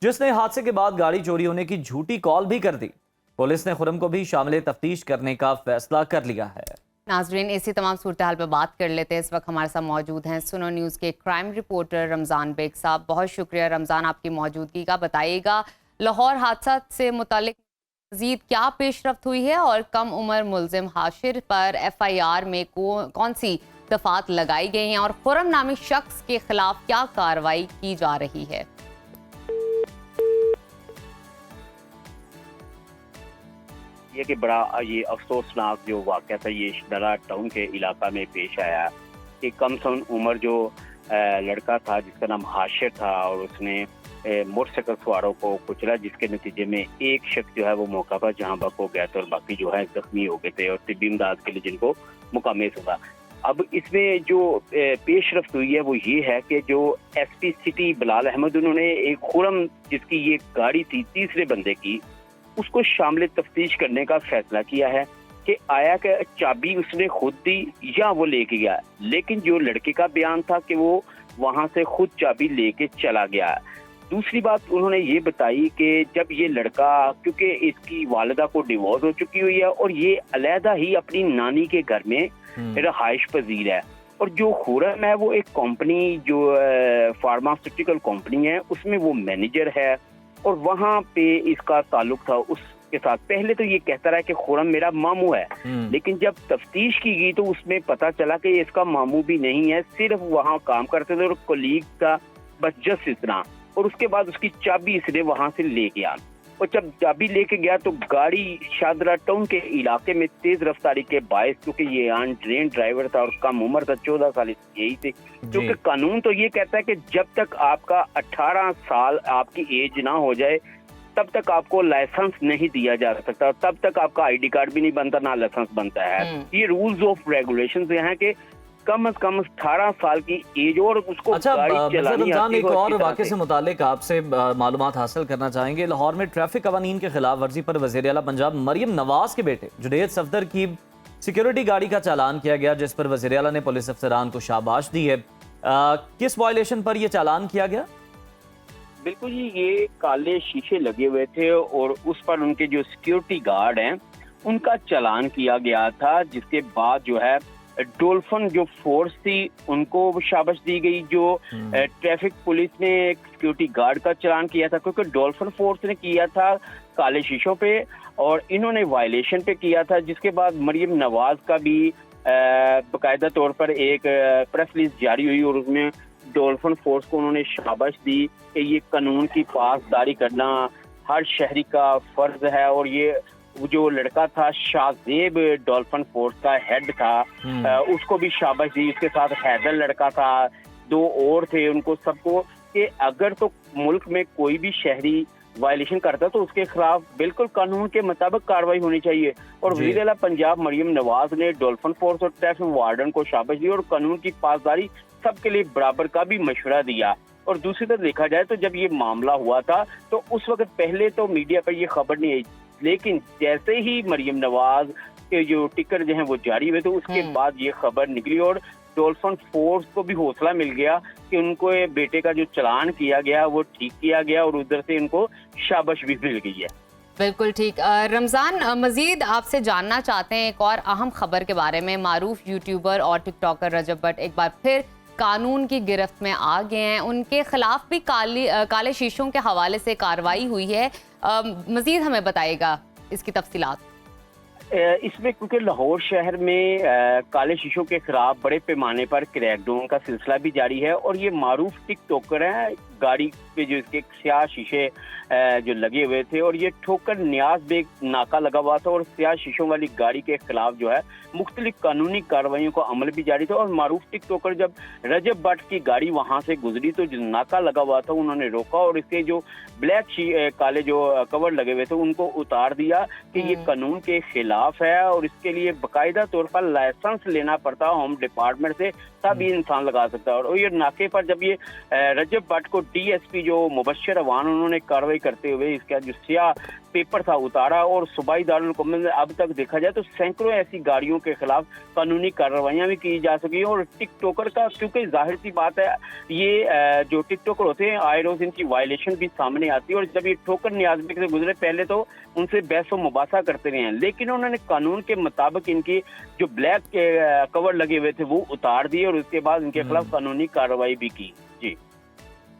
जिसने हादसे के बाद गाड़ी चोरी होने की झूठी कॉल भी कर दी। पुलिस ने खुरम को भी शामिल तफ्तीश करने का फैसला कर लिया है। नाजरीन, इसी तमाम सूरत हाल पर बात कर लेते हैं। इस वक्त हमारे साथ मौजूद हैं सुनो न्यूज़ के क्राइम रिपोर्टर रमज़ान बेग साहब। बहुत शुक्रिया रमज़ान आपकी मौजूदगी का। बताइएगा लाहौर हादसा से मुतालिक मज़ीद क्या पेशरफ्त हुई है, और कम उम्र मुलजिम हाशिर पर FIR में कौन सी दफात लगाई गई हैं, और खुरम नामी शख्स के खिलाफ क्या कार्रवाई की जा रही है। ये कि बड़ा ये अफसोसनाक जो वाक़या था, ये शादरा टाउन के इलाका में पेश आया कि कम से उम्र जो लड़का था जिसका नाम हाशिर था, और उसने मोटरसाइकिल सवारों को कुचला, जिसके नतीजे में एक शख्स जो है वो मौका पर जहाँ बक हो गया था, और बाकी जो है जख्मी हो गए थे, और तिब्बी इमदाद के लिए जिनको मुकामेस हुआ। अब इसमें जो पेशरफ्त हुई है वो ये है कि जो SP सिटी बिलाल अहमद, उन्होंने एक खुरम जिसकी ये गाड़ी थी तीसरे बंदे की, उसको शामिल तफ्तीश करने का फैसला किया है कि आया कि चाबी उसने खुद दी या वो लेके गया। लेकिन जो लड़के का बयान था कि वो वहां से खुद चाबी लेके चला गया। दूसरी बात उन्होंने ये बताई कि जब ये लड़का, क्योंकि इसकी वालिदा को डिवोर्स हो चुकी हुई है और ये अलहदा ही अपनी नानी के घर में रहाइश पजीर है, और जो खुरम है वो एक कंपनी जो फार्मास्यूटिकल कंपनी है उसमें वो मैनेजर है, और वहाँ पे इसका ताल्लुक था उसके साथ। पहले तो ये कहता रहा कि खुरम मेरा मामू है, लेकिन जब तफ्तीश की गई तो उसमें पता चला कि इसका मामू भी नहीं है, सिर्फ वहाँ काम करते थे और कोलीग था, बस जस्ट इतना। और उसके बाद उसकी चाबी इसने वहां से ले गया। और जब चाबी लेके गया तो गाड़ी शादरा टाउन के इलाके में तेज रफ्तारी के बायस, क्योंकि ये अनट्रेन्ड ड्राइवर था और कम उम्र था, 14 साल यही थे, क्योंकि कानून तो ये कहता है कि जब तक आपका 18 साल आपकी एज ना हो जाए तब तक आपको लाइसेंस नहीं दिया जा सकता, तब तक आपका आईडी कार्ड भी नहीं बनता, ना लाइसेंस बनता है। ये रूल्स ऑफ रेगुलेशंस हैं कि कम से कम 18 साल की एज और उसको अच्छा, गाड़ी एक और वाक़े से मुतालिक आपसे मालूमात हासिल करना चाहेंगे। लाहौर में ट्रैफिक कवानीन के खिलाफ वर्जी पर वज़ीर आला पंजाब मरियम नवाज के बेटे जुनैद सफदर की सिक्योरिटी गाड़ी का चालान किया गया, जिस पर वज़ीर आला ने पुलिस अफसरान को शाबाश दी है। किस वायलेशन पर यह चालान किया गया? बिल्कुल जी, ये काले शीशे लगे हुए थे और उस पर उनके जो सिक्योरिटी गार्ड हैं उनका चालान किया गया था, जिसके बाद जो है डॉल्फिन जो फोर्स थी उनको शाबाश दी गई। जो ट्रैफिक पुलिस ने एक सिक्योरिटी गार्ड का चालान किया था, क्योंकि डॉल्फिन फोर्स ने किया था काले शीशों पे और इन्होंने वायलेशन पे किया था। जिसके बाद मरियम नवाज का भी बाकायदा तौर पर एक प्रेस रिलीज जारी हुई और उसमें डॉल्फिन फोर्स को उन्होंने शाबाश दी कि ये कानून की पासदारी करना हर शहरी का फर्ज है। और ये जो लड़का था शाहजेब डॉल्फिन फोर्स का हेड था, उसको भी शाबाश दी। उसके साथ हैदर लड़का था, 2 और थे, उनको सबको कि अगर तो मुल्क में कोई भी शहरी वायलेशन करता तो उसके खिलाफ बिल्कुल कानून के मुताबिक कार्रवाई होनी चाहिए। और वज़ीर आला पंजाब मरियम नवाज ने डॉल्फिन फोर्स और ट्रैफिक वार्डन को शाबाश दी और कानून की पासदारी सबके लिए बराबर का भी मशवरा दिया। और दूसरी तरफ देखा जाए तो जब ये मामला हुआ था तो उस वक्त पहले तो मीडिया पर ये खबर नहीं आई, लेकिन जैसे ही मरियम नवाज के जो टिकट जो हैं वो जारी हुए तो उसके बाद ये खबर निकली और डॉल्फिन फोर्स को भी हौसला मिल गया कि उनको ये बेटे का जो चालान किया गया वो ठीक किया गया और उधर से इनको शाबाश भी मिल गई है। बिल्कुल ठीक। रमज़ान, मजीद आपसे जानना चाहते हैं एक और अहम खबर के बारे में। मारूफ यूट्यूबर और टिकटॉकर रजब भट्ट एक बार फिर कानून की गिरफ्त में आ गए हैं। उनके खिलाफ भी काले शीशों के हवाले से कार्रवाई हुई है। मजीद हमें बताइएगा इसकी तफसीलात। इसमें क्योंकि लाहौर शहर में काले शीशों के खिलाफ बड़े पैमाने पर क्रैकडाउन का सिलसिला भी जारी है और ये मारूफ टिकटॉकर हैं। गाड़ी पे जो इसके स्याह शीशे जो लगे हुए थे और ये ठोकर न्याज बेग नाका लगा हुआ था और स्याह शीशों वाली गाड़ी के खिलाफ जो है मुख्तलिफ कानूनी कार्रवाइयों का अमल भी जारी था। और मारूफ टिकटॉकर जब रजब भट्ट की गाड़ी वहां से गुजरी तो जो नाका लगा हुआ था उन्होंने रोका और इसके जो ब्लैक काले जो कवर लगे हुए थे उनको उतार दिया कि ये कानून के खिलाफ है और इसके लिए बाकायदा तौर पर लाइसेंस लेना पड़ता होम डिपार्टमेंट से, तब ये इंसान लगा सकता है। और ये नाके पर जब ये रजब भट्ट को DSP जो मुबश्शिर अवान उन्होंने कार्रवाई करते हुए इसका जो स्याह पेपर था उतारा और सूबाई दारुल हुकूमत में अब तक देखा जाए तो सैकड़ों ऐसी गाड़ियों के खिलाफ कानूनी कार्रवाइयां भी की जा सकी। और टिकटॉकर का क्योंकि जाहिर सी बात है ये जो टिकटॉकर होते हैं आए रोज इनकी वायलेशन भी सामने आती है और जब ये ठोकर न्याज़ से गुजरे पहले तो उनसे बहस व मुबासा करते रहे हैं, लेकिन उन्होंने कानून के मुताबिक इनकी जो ब्लैक कवर लगे हुए थे वो उतार दिए और उसके बाद इनके खिलाफ कानूनी कार्रवाई भी की। जी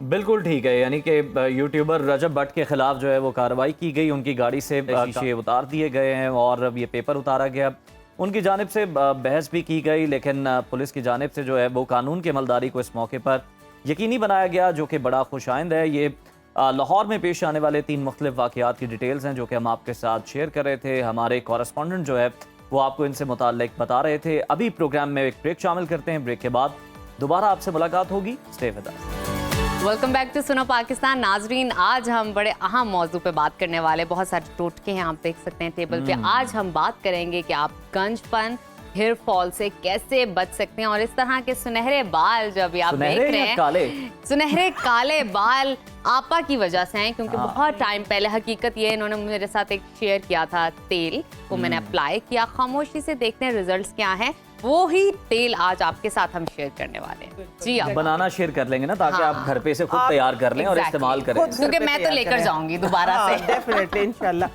बिल्कुल ठीक है, यानी कि यूट्यूबर रजब भट्ट के खिलाफ जो है वो कार्रवाई की गई, उनकी गाड़ी से शीशे उतार दिए गए हैं और ये पेपर उतारा गया, उनकी जानिब से बहस भी की गई, लेकिन पुलिस की जानिब से जो है वो कानून की अमलदारी को इस मौके पर यकीनी बनाया गया, जो कि बड़ा खुशाइंद है। ये लाहौर में पेश आने वाले 3 मुख्तलिफ वाक़यात की डिटेल्स हैं जो कि हम आपके साथ शेयर कर रहे थे। हमारे कॉरेस्पॉन्डेंट जो है वो आपको इनसे मुताल्लिक बता रहे थे। अभी प्रोग्राम में एक ब्रेक शामिल करते हैं, ब्रेक के बाद दोबारा आपसे मुलाकात होगी। Stay with us. Welcome back to Suno Pakistan. नाजरीन, आज हम बड़े अहम मौजू पे बात करने वाले, बहुत सारे टोटके हैं आप देख सकते हैं टेबल पे। आज हम बात करेंगे कि आप गंजपन हेयर फॉल से कैसे बच सकते हैं और इस तरह के सुनहरे बाल जब आप देख रहे हैं, सुनहरे काले बाल आपा की वजह से हैं, क्योंकि बहुत टाइम पहले, हकीकत ये इन्होंने मेरे साथ एक शेयर किया था तेल को मैंने अप्लाई किया, खामोशी से देखते हैं रिजल्ट्स क्या हैं। वो ही तेल आज आपके साथ हम शेयर करने वाले हैं। जी आप बनाना शेयर कर लेंगे ना, ताकि आप घर पे से खुद तैयार कर लें और इस्तेमाल करें, क्योंकि मैं तो लेकर जाऊंगी दोबारा से डेफिनेटली इंशाल्लाह।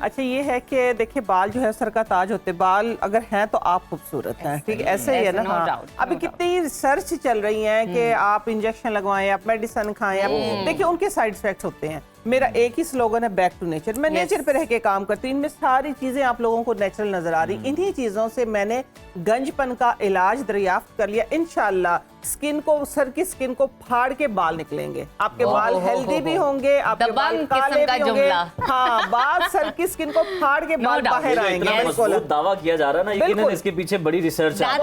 अच्छा ये है कि देखिए बाल जो है सर का ताज होते, बाल अगर हैं तो आप खूबसूरत हैं, ठीक ऐसे ही है ना। अभी कितनी रिसर्च चल रही है कि आप इंजेक्शन लगवाएं, आप मेडिसिन खाएं, देखिए उनके साइड इफेक्ट्स होते हैं, मेरा एक ही स्लोगन है, बैक टू नेचर। मैं नेचर पे रह के काम करती हूँ, इनमें सारी चीजें आप लोगों को नेचुरल नजर आ रही। इन्हीं चीजों से मैंने गंजपन का इलाज दरियाफ्त कर लिया। इंशाल्लाह स्किन को, सर की स्किन को फाड़ के बाल निकलेंगे, आपके बाल हेल्दी भी होंगे, आपके बाल काले भी होंगे। हाँ, बाल सर की स्किन को फाड़ के बाल बाहर आएंगे। बिल्कुल दावा किया जा रहा है ना, यकीनन इसके पीछे बड़ी रिसर्च है। आप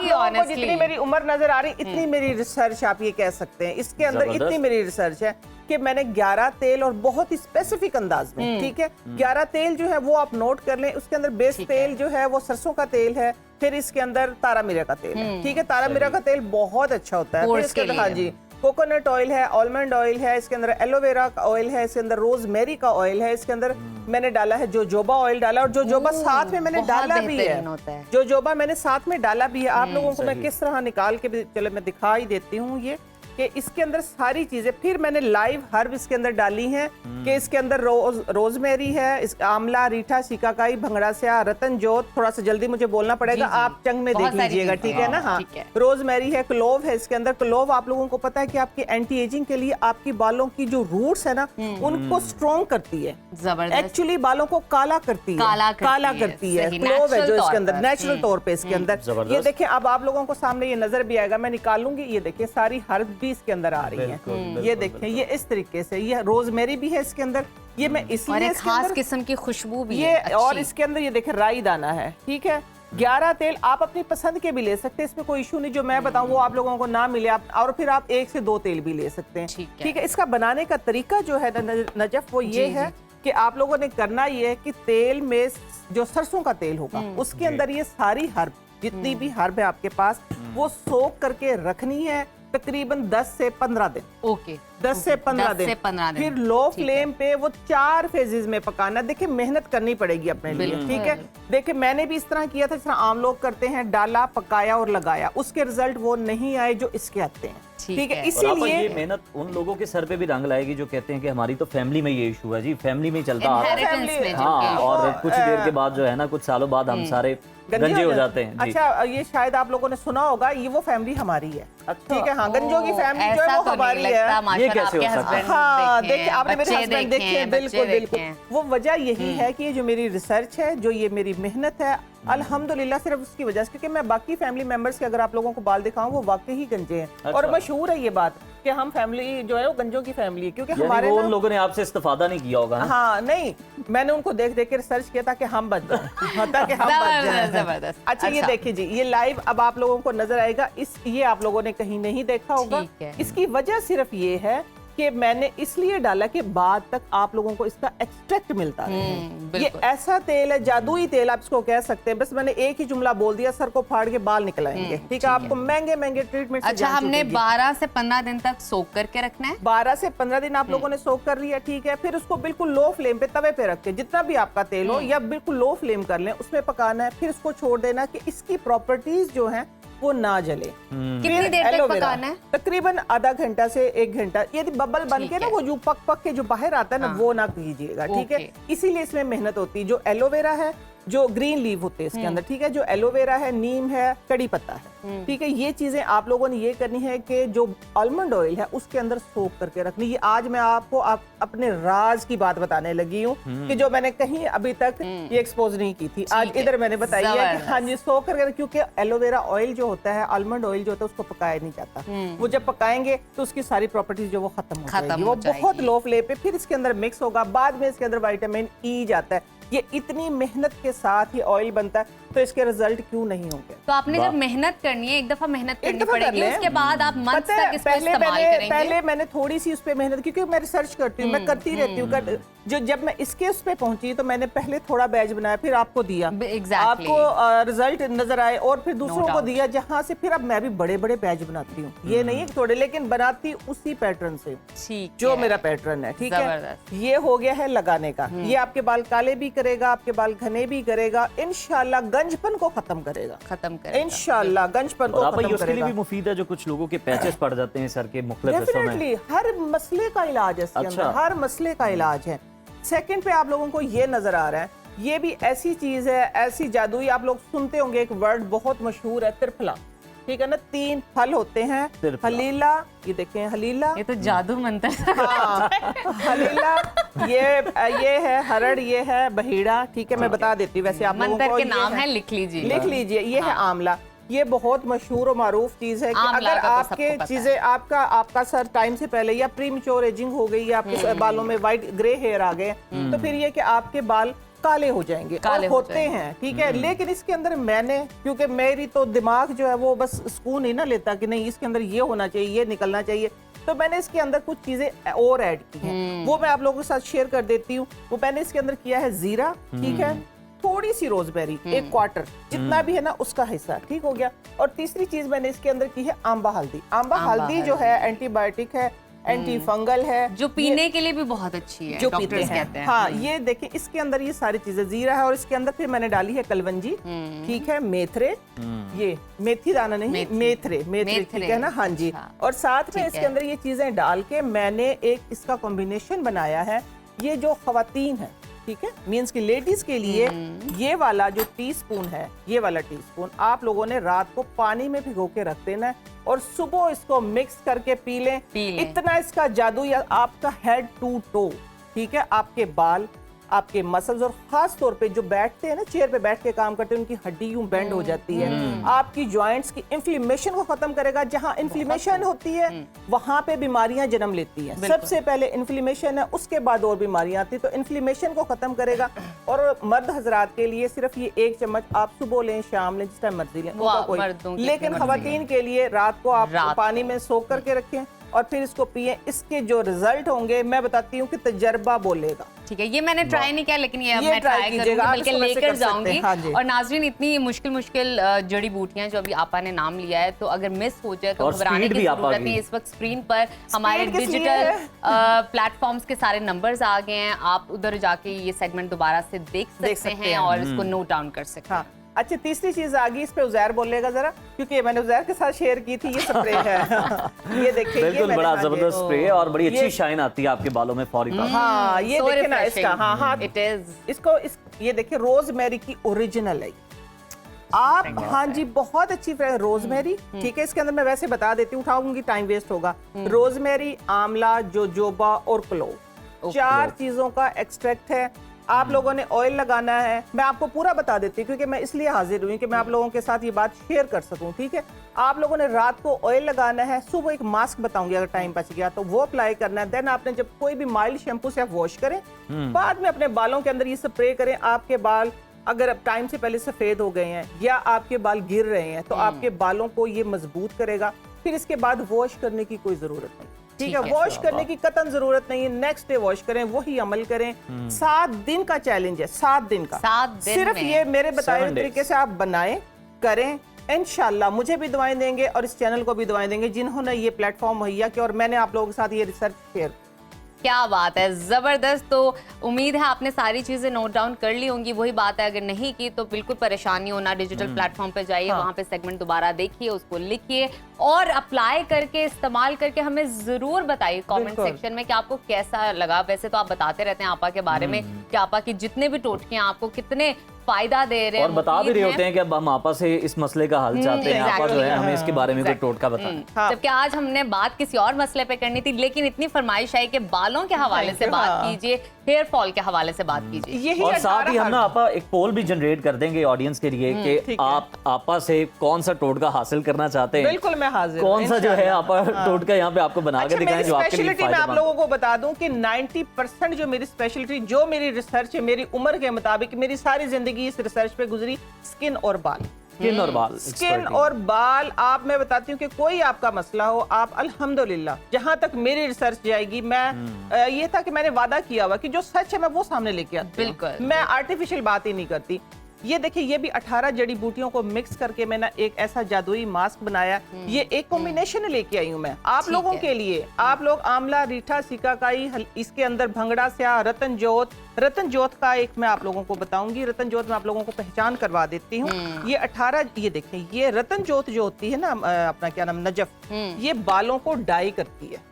लोगों को जितनी मेरी उम्र नजर आ रही, इतनी मेरी रिसर्च आप ये कह सकते हैं। इसके अंदर इतनी मेरी रिसर्च है कि मैंने 11 तेल और बहुत ही स्पेसिफिक अंदाज में, ठीक है, 11 तेल जो है वो आप नोट कर लें। उसके अंदर बेस तेल जो है वो सरसों का तेल है, फिर इसके अंदर तारा मीरा का तेल है, ठीक है, तारा मीरा का तेल बहुत अच्छा होता है। फिर इसके अंदर, हाँ जी, कोकोनट ऑयल है, आलमंड ऑयल है, इसके अंदर एलोवेरा का ऑयल है, इसके अंदर रोजमेरी का ऑयल है, इसके अंदर मैंने डाला है जोजोबा ऑयल डाला, और जोजोबा साथ में मैंने डाला भी है, जोजोबा मैंने साथ में डाला भी है। आप लोगों को मैं किस तरह निकाल के, चलो मैं दिखा ही देती हूँ ये, कि इसके अंदर सारी चीजें। फिर मैंने लाइव हर्ब इसके अंदर डाली हैं कि इसके अंदर रोजमेरी है, आंवला, रीठा, शिकाकाई, भंगड़ा स्या, रतन जोत, थोड़ा सा जल्दी मुझे बोलना पड़ेगा, आप चंग में देख लीजिएगा, ठीक है ना। हाँ, रोजमेरी है, क्लोव है इसके अंदर। क्लोव आप लोगों को पता है कि आपकी एंटी एजिंग के लिए, आपकी बालों की जो रूट्स है ना उनको स्ट्रॉन्ग करती है, एक्चुअली बालों को काला करती है, काला करती है। क्लोव है जो इसके अंदर नेचुरल तौर पे इसके अंदर। ये देखिए, अब आप लोगों को सामने ये नजर भी आएगा, मैं निकालूंगी, ये देखिए सारी हर्ब इसके अंदर आ रही है। ये देखिए, ये इस तरीके से, ये रोजमेरी भी है इसके अंदर, ये मैं इसलिए खास किस्म की खुशबू भी है, और इसके अंदर ये देखिए राई दाना है, ठीक है। 11 तेल आप अपनी पसंद के भी ले सकते हैं, इसमें कोई इशू नहीं। जो मैं बताऊं वो आप लोगों को ना मिले, आप और फिर आप 1 से 2 तेल भी ले सकते हैं, ठीक है। इसका बनाने का तरीका जो है नजफ, वो ये है कि आप लोगों ने करना ये है कि तेल में जो सरसों का तेल होगा उसके अंदर ये सारी हर्ब, जितनी भी हर्ब है आपके पास, वो सोख करके रखनी है तकरीबन 10 से 15 दिन। ओके, 10 से 15 दिन। फिर लो फ्लेम पे वो 4 फेजेस में पकाना। देखिए, मेहनत करनी पड़ेगी अपने लिए, ठीक है। देखिए, मैंने भी इस तरह किया था जिस तरह आम लोग करते हैं, डाला, पकाया और लगाया, उसके रिजल्ट वो नहीं आए जो इसके आते हैं, ठीक है। इसीलिए ये मेहनत उन लोगों के सर पे भी रंग लाएगी जो कहते हैं कि हमारी तो फैमिली में ये इशू है जी, फैमिली में चलता आ रहा है। हाँ, और कुछ देर के बाद जो है ना, कुछ सालों बाद हम सारे गंजे हो जाते हैं। अच्छा, ये शायद आप लोगों ने सुना होगा, ये वो फैमिली हमारी है, ठीक है। हाँ, गंजों की फैमिली जो है वो हमारी है। ये कैसे हो सकता है? हाँ, देखिए, आपने मेरे हस्बैंड देखे हैं, बिल्कुल बिल्कुल। वो वजह यही है कि ये जो मेरी रिसर्च है, जो ये मेरी मेहनत है, अल्हम्दुलिल्लाह सिर्फ उसकी वजह से, क्योंकि मैं बाकी फैमिली मेंबर्स के अगर आप लोगों को बाल दिखाऊं वो वाकई ही गंजे हैं। और मशहूर है ये बात कि हम फैमिली जो है वो गंजों की फैमिली है, क्योंकि हमारे उन लोगों ने आपसे इस्तेफादा नहीं किया होगा। हाँ, नहीं, मैंने उनको देख देख के रिसर्च किया ताकि हम बच जाएं, ताकि हम बच जाएं। अच्छा, ये देखिए जी, ये लाइव अब आप लोगों को नजर आएगा। ये आप लोगों ने कहीं नहीं देखा होगा। इसकी वजह सिर्फ ये है कि मैंने इसलिए डाला कि बाद तक आप लोगों को इसका एक्सट्रैक्ट मिलता है। ये ऐसा तेल है, जादुई तेल आप इसको कह सकते हैं। बस मैंने एक ही जुमला बोल दिया, सर को फाड़ के बाल निकलाएंगे, ठीक है। आपको महंगे महंगे ट्रीटमेंट। अच्छा, हमने 12 से 15 दिन तक सोक करके रखना है। 12 से 15 दिन आप लोगों ने सोक कर लिया, ठीक है। फिर उसको बिल्कुल लो फ्लेम पे, तवे पे रख के, जितना भी आपका तेल हो, या बिल्कुल लो फ्लेम कर लें, उसमें पकाना है। फिर उसको छोड़ देना कि इसकी प्रॉपर्टीज जो है वो ना जले। कितनी देर तक पकाना है? तकरीबन आधा घंटा से 1 घंटा। यदि बबल बन के ना वो जो पक के जो बाहर आता है ना, वो ना कीजिएगा, ठीक है। इसीलिए इसमें मेहनत होती है। जो एलोवेरा है, जो ग्रीन लीव होते हैं इसके अंदर, ठीक है, जो एलोवेरा है, नीम है, कड़ी पत्ता है, ठीक है। ये चीजें आप लोगों ने ये करनी है कि जो आलमंड ऑयल है उसके अंदर सोक करके रखनी। ये आज मैं आपको अपने राज की बात बताने लगी हूँ कि जो मैंने कहीं अभी तक ये एक्सपोज नहीं की थी, आज इधर मैंने बताई है कि हाँ जी, सोक करके, क्योंकि एलोवेरा ऑयल जो होता है, आलमंड ऑयल जो होता है, उसको पकाया नहीं जाता। वो जब पकाएंगे तो उसकी सारी प्रॉपर्टीज जो वो खत्म हो जाएगी, वो बहुत लो फ्लेम पे फिर इसके अंदर मिक्स होगा। बाद में इसके अंदर विटामिन ई जाता है। ये इतनी मेहनत के साथ ही ऑयल बनता है, तो इसके रिजल्ट क्यों नहीं होंगे? तो आपने जब मेहनत करनी है, एक दफा मेहनत करनी पड़ेगी, उसके बाद आप मंथ तक इसको इस्तेमाल करेंगे। पहले मैंने थोड़ी सी उस पे मेहनत, क्योंकि मैं रिसर्च करती हूँ, मैं करती रहती हूँ। जो जब मैं इसके उस पे पहुंची तो मैंने पहले थोड़ा बैच बनाया, फिर आपको दिया, आपको रिजल्ट नजर आए, और फिर दूसरों को दिया, जहाँ से फिर अब मैं भी बड़े बड़े बैच बनाती हूँ। ये नहीं है थोड़े, लेकिन बनाती उसी पैटर्न से जो मेरा पैटर्न है, ठीक है। ये हो गया है लगाने का। ये आपके बाल काले भी करेगा, आपके बाल घने भी करेगा, इंशाल्लाह गंजपन को खत्म करेगा इंशाल्लाह, गंजपन को खत्म उसके लिए भी मुफीद है। जो कुछ लोगों के पैचेस पड़ जाते हैं सर के मुख्तलिफ हिस्सों में, डेफिनेटली हर मसले का इलाज है इसके अंदर, हर मसले का इलाज है। सेकंड पे आप लोगों को ये नजर आ रहा है, ये भी ऐसी चीज है, ऐसी जादुई, आप लोग सुनते होंगे एक वर्ड बहुत मशहूर है, त्रिफला। ठीक है ना, 3 फल होते हैं, हलीला, ये देखें हलीला, ये तो जादू मंत्र। हाँ, हलीला, ये है हरड़, ये है बहीड़ा, ठीक है, मैं बता देती हूँ, वैसे आप लोगों मंत्र को के नाम है, लिख लीजिए। ये है आंवला। ये बहुत मशहूर और मारूफ चीज है कि अगर आपके चीजें आपका सर टाइम से पहले या प्रीमेच्योर एजिंग हो गई या आपके बालों में वाइट ग्रे हेयर आ गए, तो फिर ये कि आपके बाल काले हो जाएंगे, काले होते हैं, ठीक है। लेकिन इसके अंदर मैंने, क्योंकि मेरी तो दिमाग जो है वो बस सुकून नहीं ना लेता कि नहीं इसके अंदर ये होना चाहिए, ये निकलना चाहिए, तो मैंने इसके अंदर कुछ चीजें और ऐड की हैं, वो मैं आप लोगों के साथ शेयर कर देती हूँ। वो मैंने इसके अंदर किया है जीरा, ठीक है, थोड़ी सी रोजमेरी, 1 क्वार्टर जितना भी है ना उसका हिस्सा, ठीक हो गया। और तीसरी चीज मैंने इसके अंदर की है आंबा हल्दी। आंबा हल्दी जो है एंटीबायोटिक है, एंटी फंगल है, जो पीने के लिए भी बहुत अच्छी है, जो पीते हैं। हाँ, ये देखें इसके अंदर ये सारी चीजें, जीरा है और इसके अंदर फिर मैंने डाली है कलवंजी, ठीक है, मेथरे, ये मेथी दाना नहीं, मेथरे, ठीक है ना, हाँ जी। और साथ में इसके अंदर ये चीजें डाल के मैंने एक इसका कॉम्बिनेशन बनाया है। ये जो खवातीन है, ठीक है, मीन्स की लेडीज के लिए ये वाला जो टीस्पून है, ये वाला टीस्पून आप लोगों ने रात को पानी में भिगो के रख देना है और सुबह इसको मिक्स करके पी लें। इतना इसका जादू, या आपका हेड टू टो, ठीक है, आपके बाल, आपके मसल्स और खास तौर पे जो बैठते हैं ना, चेयर पे बैठ के काम करते हैं, उनकी हड्डी यूं बेंड हो जाती है। आपकी जॉइंट्स की इन्फ्लेमेशन को खत्म करेगा। जहां इन्फ्लेमेशन होती है वहां पे बीमारियां जन्म लेती हैं। सबसे पहले इन्फ्लेमेशन है, उसके बाद और बीमारियां आती है, तो इन्फ्लेमेशन को खत्म करेगा। और मर्द हजरात के लिए सिर्फ ये 1 चम्मच आप सुबह लें, शाम लें, जिस टाइम मर्जी लें, उनका कोई। लेकिन खवातीन के लिए रात को आप पानी में सोख करके रखें और फिर इसको पिए। इसके जो रिजल्ट होंगे मैं बताती हूँ कि तजर्बा बोलेगा। ठीक है, ये मैंने ट्राई नहीं किया, लेकिन ये मैं ट्राई करूंगी, बल्कि लेकर जाऊंगी। और नाजरीन, इतनी मुश्किल जड़ी बूटियां जो अभी आपा ने नाम लिया है, तो अगर मिस हो जाए तो घबराने की जरूरत नहीं। इस वक्त स्क्रीन पर हमारे डिजिटल प्लेटफॉर्म्स के सारे नंबर्स आ गए हैं, आप उधर जाके ये सेगमेंट दोबारा से देख सकते हैं और इसको नोट डाउन कर सकते हैं। अच्छा, तीसरी चीज आ गई, इस पे उजैर बोलेगा जरा, क्योंकि मैंने उजैर के साथ शेयर की थी। ये स्प्रे है, ये देखिए, बिल्कुल बड़ा जबरदस्त स्प्रे है और बड़ी अच्छी शाइन आती है आपके बालों में फौरी तौर। हाँ, ये देखिए ना इसका, हाँ, इट इज ये देखिए रोजमेरी की ओरिजिनल है आप, हाँ जी, बहुत अच्छी रोजमेरी, ठीक है। इसके अंदर मैं वैसे बता देती हूँ, उठाऊंगी टाइम वेस्ट होगा। रोजमेरी, आंवला, जोजोबा और क्लोव, 4 चीजों का एक्सट्रैक्ट है। आप लोगों ने ऑयल लगाना है, मैं आपको पूरा बता देती हूँ क्योंकि मैं इसलिए हाजिर हुई कि मैं आप लोगों के साथ ये बात शेयर कर सकूं, ठीक है। आप लोगों ने रात को ऑयल लगाना है, सुबह एक मास्क बताऊंगी अगर टाइम बच गया तो वो अप्लाई करना है। देन आपने जब कोई भी माइल्ड शैम्पू से आप वॉश करें, बाद में अपने बालों के अंदर ये स्प्रे करें। आपके बाल अगर अब टाइम से पहले सफेद हो गए हैं या आपके बाल गिर रहे हैं, तो आपके बालों को ये मजबूत करेगा। फिर इसके बाद वॉश करने की कोई जरूरत नहीं, ठीक है। वॉश करने की कतन जरूरत नहीं है, नेक्स्ट डे वॉश करें, वही अमल करें। 7 दिन का चैलेंज है, 7 दिन का, 7 दिन सिर्फ ये मेरे बताए हुए तरीके से आप बनाएं, करें, इंशाल्लाह मुझे भी दुआएं देंगे और इस चैनल को भी दुआएं देंगे जिन्होंने ये प्लेटफॉर्म मुहैया किया और मैंने आप लोगों के साथ ये रिसर्च शेयर। क्या बात है, जबरदस्त। तो उम्मीद है आपने सारी चीजें नोट डाउन कर ली होंगी। वही बात है, अगर नहीं की तो बिल्कुल परेशानी होना, डिजिटल प्लेटफॉर्म पे जाइए, वहां पे सेगमेंट दोबारा देखिए, उसको लिखिए और अप्लाई करके, इस्तेमाल करके हमें जरूर बताइए कमेंट सेक्शन में कि आपको कैसा लगा। वैसे तो आप बताते रहते हैं आपा के बारे में कि आपा की जितने भी टोटके हैं आपको कितने फायदा दे रहे हैं, और बता भी रहे होते हैं कि अब हम आपा से इस मसले का हल चाहते हैं। आपा जो है हमें इसके बारे में कोई टोटका बताएं। जबकि आज हमने बात किसी और मसले पे करनी थी, लेकिन इतनी फरमाइश आई कि बालों के हवाले से बात कीजिए, हेयर फॉल के हवाले से बात कीजिए। और साथ ही हम ना आपा एक पोल भी जनरेट कर देंगे ऑडियंस के लिए कि आप आपा से कौन सा टोटका हासिल करना चाहते हैं। बिल्कुल मैं हाजिर, कौन सा जो है आपा टोटका यहाँ पे आपको बना के दिखाएं जो आपके लिए फायदेमंद। मैं आप लोगों को बता दूं कि 90% जो मेरी स्पेशलिटी, जो मेरी रिसर्च है, मेरी उम्र के मुताबिक मेरी सारी जिंदगी इस रिसर्च पे गुजरी, स्किन और बाल। स्किन और बाल, आप मैं बताती हूँ कि कोई आपका मसला हो, आप अल्हम्दुलिल्लाह, जहां तक मेरी रिसर्च जाएगी, मैं ये था कि मैंने वादा किया हुआ कि जो सच है मैं वो सामने लेके आती हूँ। बिल्कुल, मैं आर्टिफिशियल बात ही नहीं करती। ये देखिए, ये भी 18 जड़ी बूटियों को मिक्स करके मैंने एक ऐसा जादुई मास्क बनाया। ये एक कॉम्बिनेशन लेके आई हूँ मैं आप लोगों के लिए। आप लोग आंवला, रीठा, सिकाकाई, इसके अंदर भंगड़ा स्याह, रतन जोत का एक मैं आप लोगों को बताऊंगी। रतन जोत मैं आप लोगों को पहचान करवा देती हूँ। ये 18, ये देखें, ये रतन जोत जो होती है ना, अपना क्या नाम, नजफ, ये बालों को डाई करती है।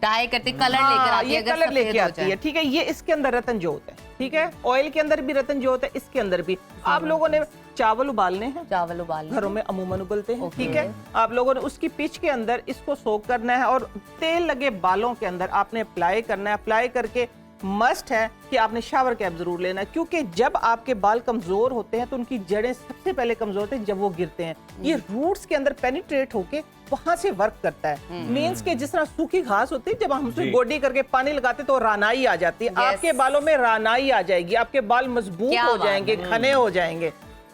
डाई करती कलर लेकर आती है, ये अगर कलर सफेद लेके हो आती जाए। है, ठीक है। ये इसके अंदर रतन जोत है, ठीक है। ऑयल के अंदर भी रतन जोत है, इसके अंदर भी। आप लोगों ने चावल उबालने हैं, चावल उबालने घरों में अमूमन उबलते हैं, ओके। ठीक है। आप लोगों ने उसकी पिच के अंदर इसको सोक करना है और तेल लगे बालों के अंदर आपने अप्लाई करना है। अप्लाई करके मस्ट है कि आपने शावर कैप जरूर लेना है, क्योंकि जब आपके बाल कमजोर होते हैं तो उनकी जड़ें सबसे पहले कमजोर होते हैं जब वो गिरते हैं। ये रूट्स के अंदर पेनिट्रेट होके वहां से वर्क करता है। मीन्स के जिस तरह सूखी घास होती है, जब हम उसमें गोडी करके पानी लगाते तो रानाई आ जाती है। आपके बालों में रानाई आ जाएगी, आपके बाल मजबूत हो जाएंगे, घने हो जाएंगे।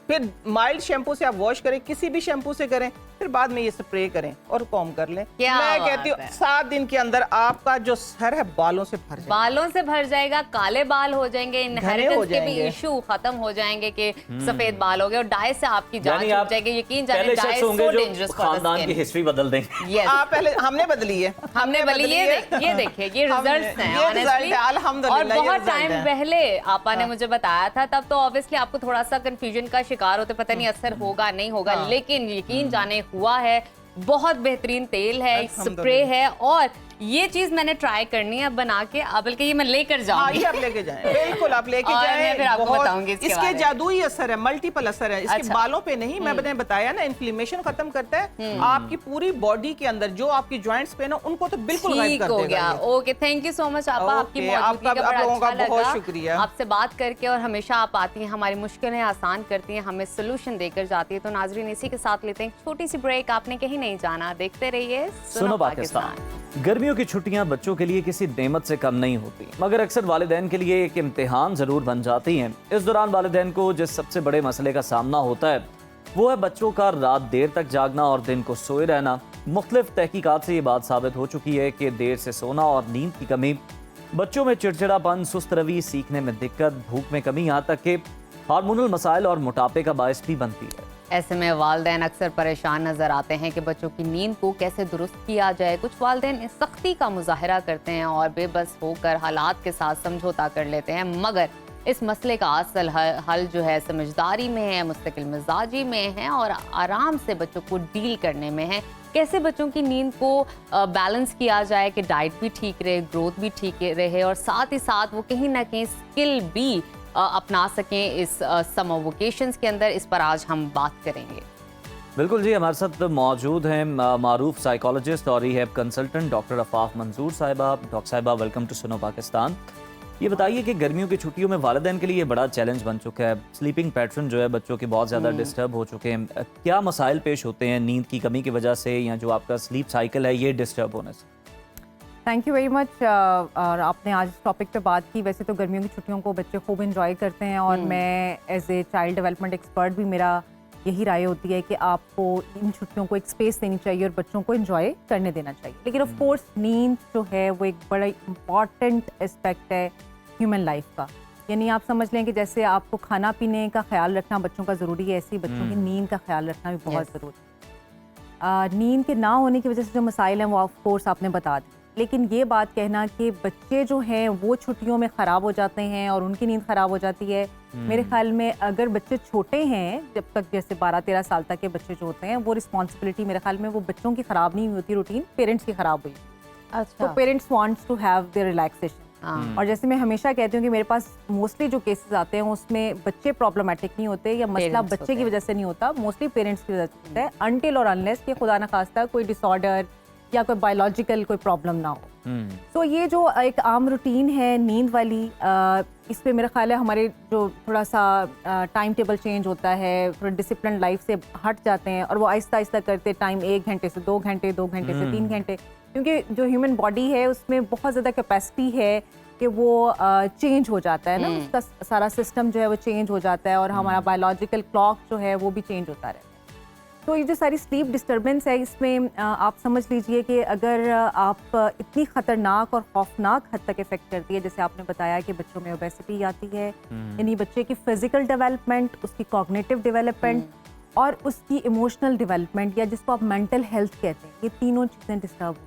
फिर माइल्ड शैम्पू से आप वॉश करें, किसी भी शैम्पू से करें, फिर बाद में ये स्प्रे करें और कॉम कर लें। मैं कहती हूँ 7 दिन के अंदर आपका जो सर है बालों से भर जाएगा, बालों से भर जाएगा, काले बाल हो जाएंगे, इनहेरिटेंस के भी इशू खत्म हो जाएंगे कि सफेद बाल हो गए, और डाई से आपकी जान छूट जाएगी। यकीन जाने die so dangerous for the खानदान की हिस्ट्री बदल देंगे। आप पहले हमने बदली है, हमने बदली है। ये देखिए ये रिजल्ट्स हैं ऑनेस्टली, अल्हम्दुलिल्लाह। और बहुत टाइम पहले आपा ने मुझे बताया था, तब तो ऑब्वियसली आपको थोड़ा सा कंफ्यूजन का शिकार होते, पता नहीं असर होगा नहीं होगा, लेकिन यकीन जाने हुआ है। बहुत बेहतरीन तेल है, स्प्रे है, और ये चीज मैंने ट्राई करनी है बना के, बल्कि ये मैं लेकर जाऊंगी। आप लेके जाएं, बिल्कुल आप लेके और जाएं। मैं फिर आपको बताऊंगी इसके जादुई असर है, मल्टीपल असर है इसके। अच्छा। बालों पे नहीं, मैंने बताया ना, इन्फ्लेमेशन खत्म करता है आपकी पूरी बॉडी के अंदर, जो आपकी जॉइंट्स पे ना उनको तो बिल्कुल गायब कर देगा ये। Okay, thank you so much आपा, आपकी मौजूदगी का बड़ा लोगों का अच्छा बहुत लगा शुक्रिया आपसे बात करके, और हमेशा आप आती हैं, हमारी मुश्किलें आसान करती हैं, हमें सोल्यूशन देकर जाती है। तो नाजरीन, इसी के साथ लेते हैं छोटी सी ब्रेक। आपने कहीं नहीं जाना, देखते रहिए सुनो पाकिस्तान। गर्मियों की छुट्टियां बच्चों के लिए किसी नेमत से कम नहीं होती, मगर अक्सर वालिदैन के लिए एक इम्तिहान जरूर बन जाती हैं। इस दौरान वालिदैन को जिस सबसे बड़े मसले का सामना होता है वो है बच्चों का रात देर तक जागना और दिन को सोए रहना। मुख्तलिफ तहकीकात से ये बात साबित हो चुकी है कि देर से सोना और नींद की कमी बच्चों में चिड़चिड़ापन, सुस्त रवि, सीखने में दिक्कत, भूख में कमी, यहाँ तक कि हार्मोनल मसाइल और मोटापे का बायस भी बनती है। ऐसे में वालिदैन अक्सर परेशान नजर आते हैं कि बच्चों की नींद को कैसे दुरुस्त किया जाए। कुछ वालिदैन सख्ती का मुजाहरा करते हैं और बेबस होकर हालात के साथ समझौता कर लेते हैं, मगर इस मसले का असल हल जो है समझदारी में है, मुस्तकिल मिजाजी में है और आराम से बच्चों को डील करने में है। कैसे बच्चों की नींद को बैलेंस किया जाए कि डाइट भी ठीक रहे, ग्रोथ भी ठीक रहे, और साथ ही साथ वो कहीं ना कहीं स्किल भी अपना सकें इस समर वेकेशंस के अंदर। इस पर आज हम बात करेंगे। बिल्कुल जी, हमारे साथ मौजूद हैं मारूफ साइकोलॉजिस्ट और रिहैब कंसल्टेंट डॉक्टर अफाफ मंजूर साहिबा। डॉक्टर साहिबा, वेलकम टू सुनो पाकिस्तान। ये बताइए कि गर्मियों की छुट्टियों में वालिदैन के लिए ये बड़ा चैलेंज बन चुका है। स्लीपिंग पैटर्न जो है बच्चों के बहुत ज़्यादा डिस्टर्ब हो चुके हैं। क्या मसाइल पेश होते हैं नींद की कमी की वजह से, या जो आपका स्लीप साइकिल है ये डिस्टर्ब होने से? Thank you very much. और आपने आज इस टॉपिक पे बात की। वैसे तो गर्मियों की छुट्टियों को बच्चे खूब एंजॉय करते हैं, और मैं as a child development expert भी मेरा यही राय होती है कि आपको इन छुट्टियों को एक स्पेस देनी चाहिए और बच्चों को एंजॉय करने देना चाहिए। लेकिन ऑफ कोर्स नींद जो है वो एक बड़ा इम्पॉर्टेंट एस्पेक्ट है ह्यूमन लाइफ का। यानी आप समझ लें कि जैसे आपको खाना पीने का ख्याल रखना बच्चों का ज़रूरी है, ऐसे ही बच्चों की नींद का ख्याल रखना भी बहुत ज़रूरी है। नींद के ना होने की वजह से जो मसाइल हैं वो ऑफ कोर्स आपने बता दी, लेकिन ये बात कहना कि बच्चे जो हैं वो छुट्टियों में ख़राब हो जाते हैं और उनकी नींद ख़राब हो जाती है, मेरे ख्याल में अगर बच्चे छोटे हैं, जब तक जैसे 12-13 साल तक के बच्चे जो होते हैं, वो रिस्पॉन्सिबिलिटी मेरे ख्याल में वो बच्चों की ख़राब नहीं हुई होती, रूटीन पेरेंट्स की ख़राब हुई। अच्छा। तो parents wants to have their relaxation. और जैसे मैं हमेशा कहती हूँ कि मेरे पास मोस्टली जो केसेस आते हैं उसमें बच्चे प्रॉब्लमेटिक नहीं होते, या मसला बच्चे की वजह से नहीं होता, मोस्टली पेरेंट्स की वजह से होता है, अनटिल और अनलेस कि खुदा न खास्ता कोई डिसऑर्डर या कोई बायोलॉजिकल कोई प्रॉब्लम ना हो। तो ये जो एक आम रूटीन है नींद वाली, इस पे मेरा ख्याल है हमारे जो थोड़ा सा टाइम टेबल चेंज होता है, थोड़ा डिसिप्लिन लाइफ से हट जाते हैं और वो आहिस्ता आहिस्ता करते टाइम 1 घंटे से 2 घंटे, 2 घंटे से 3 घंटे, क्योंकि जो ह्यूमन बॉडी है उसमें बहुत ज़्यादा कैपेसिटी है कि वो चेंज हो जाता है ना, उसका सारा सिस्टम जो है वो चेंज हो जाता है और हमारा बायोलॉजिकल क्लॉक जो है वो भी चेंज होता रहता है। तो ये जो सारी स्लीप डिस्टर्बेंस है, इसमें आप समझ लीजिए कि अगर आप इतनी ख़तरनाक और खौफनाक हद तक इफेक्ट करती है, जैसे आपने बताया कि बच्चों में ओबेसिटी आती है, यानी बच्चे की फिजिकल डेवलपमेंट, उसकी कॉग्निटिव डेवलपमेंट और उसकी इमोशनल डेवलपमेंट, या जिसको आप मेंटल हेल्थ कहते हैं, ये तीनों चीज़ें डिस्टर्ब हो।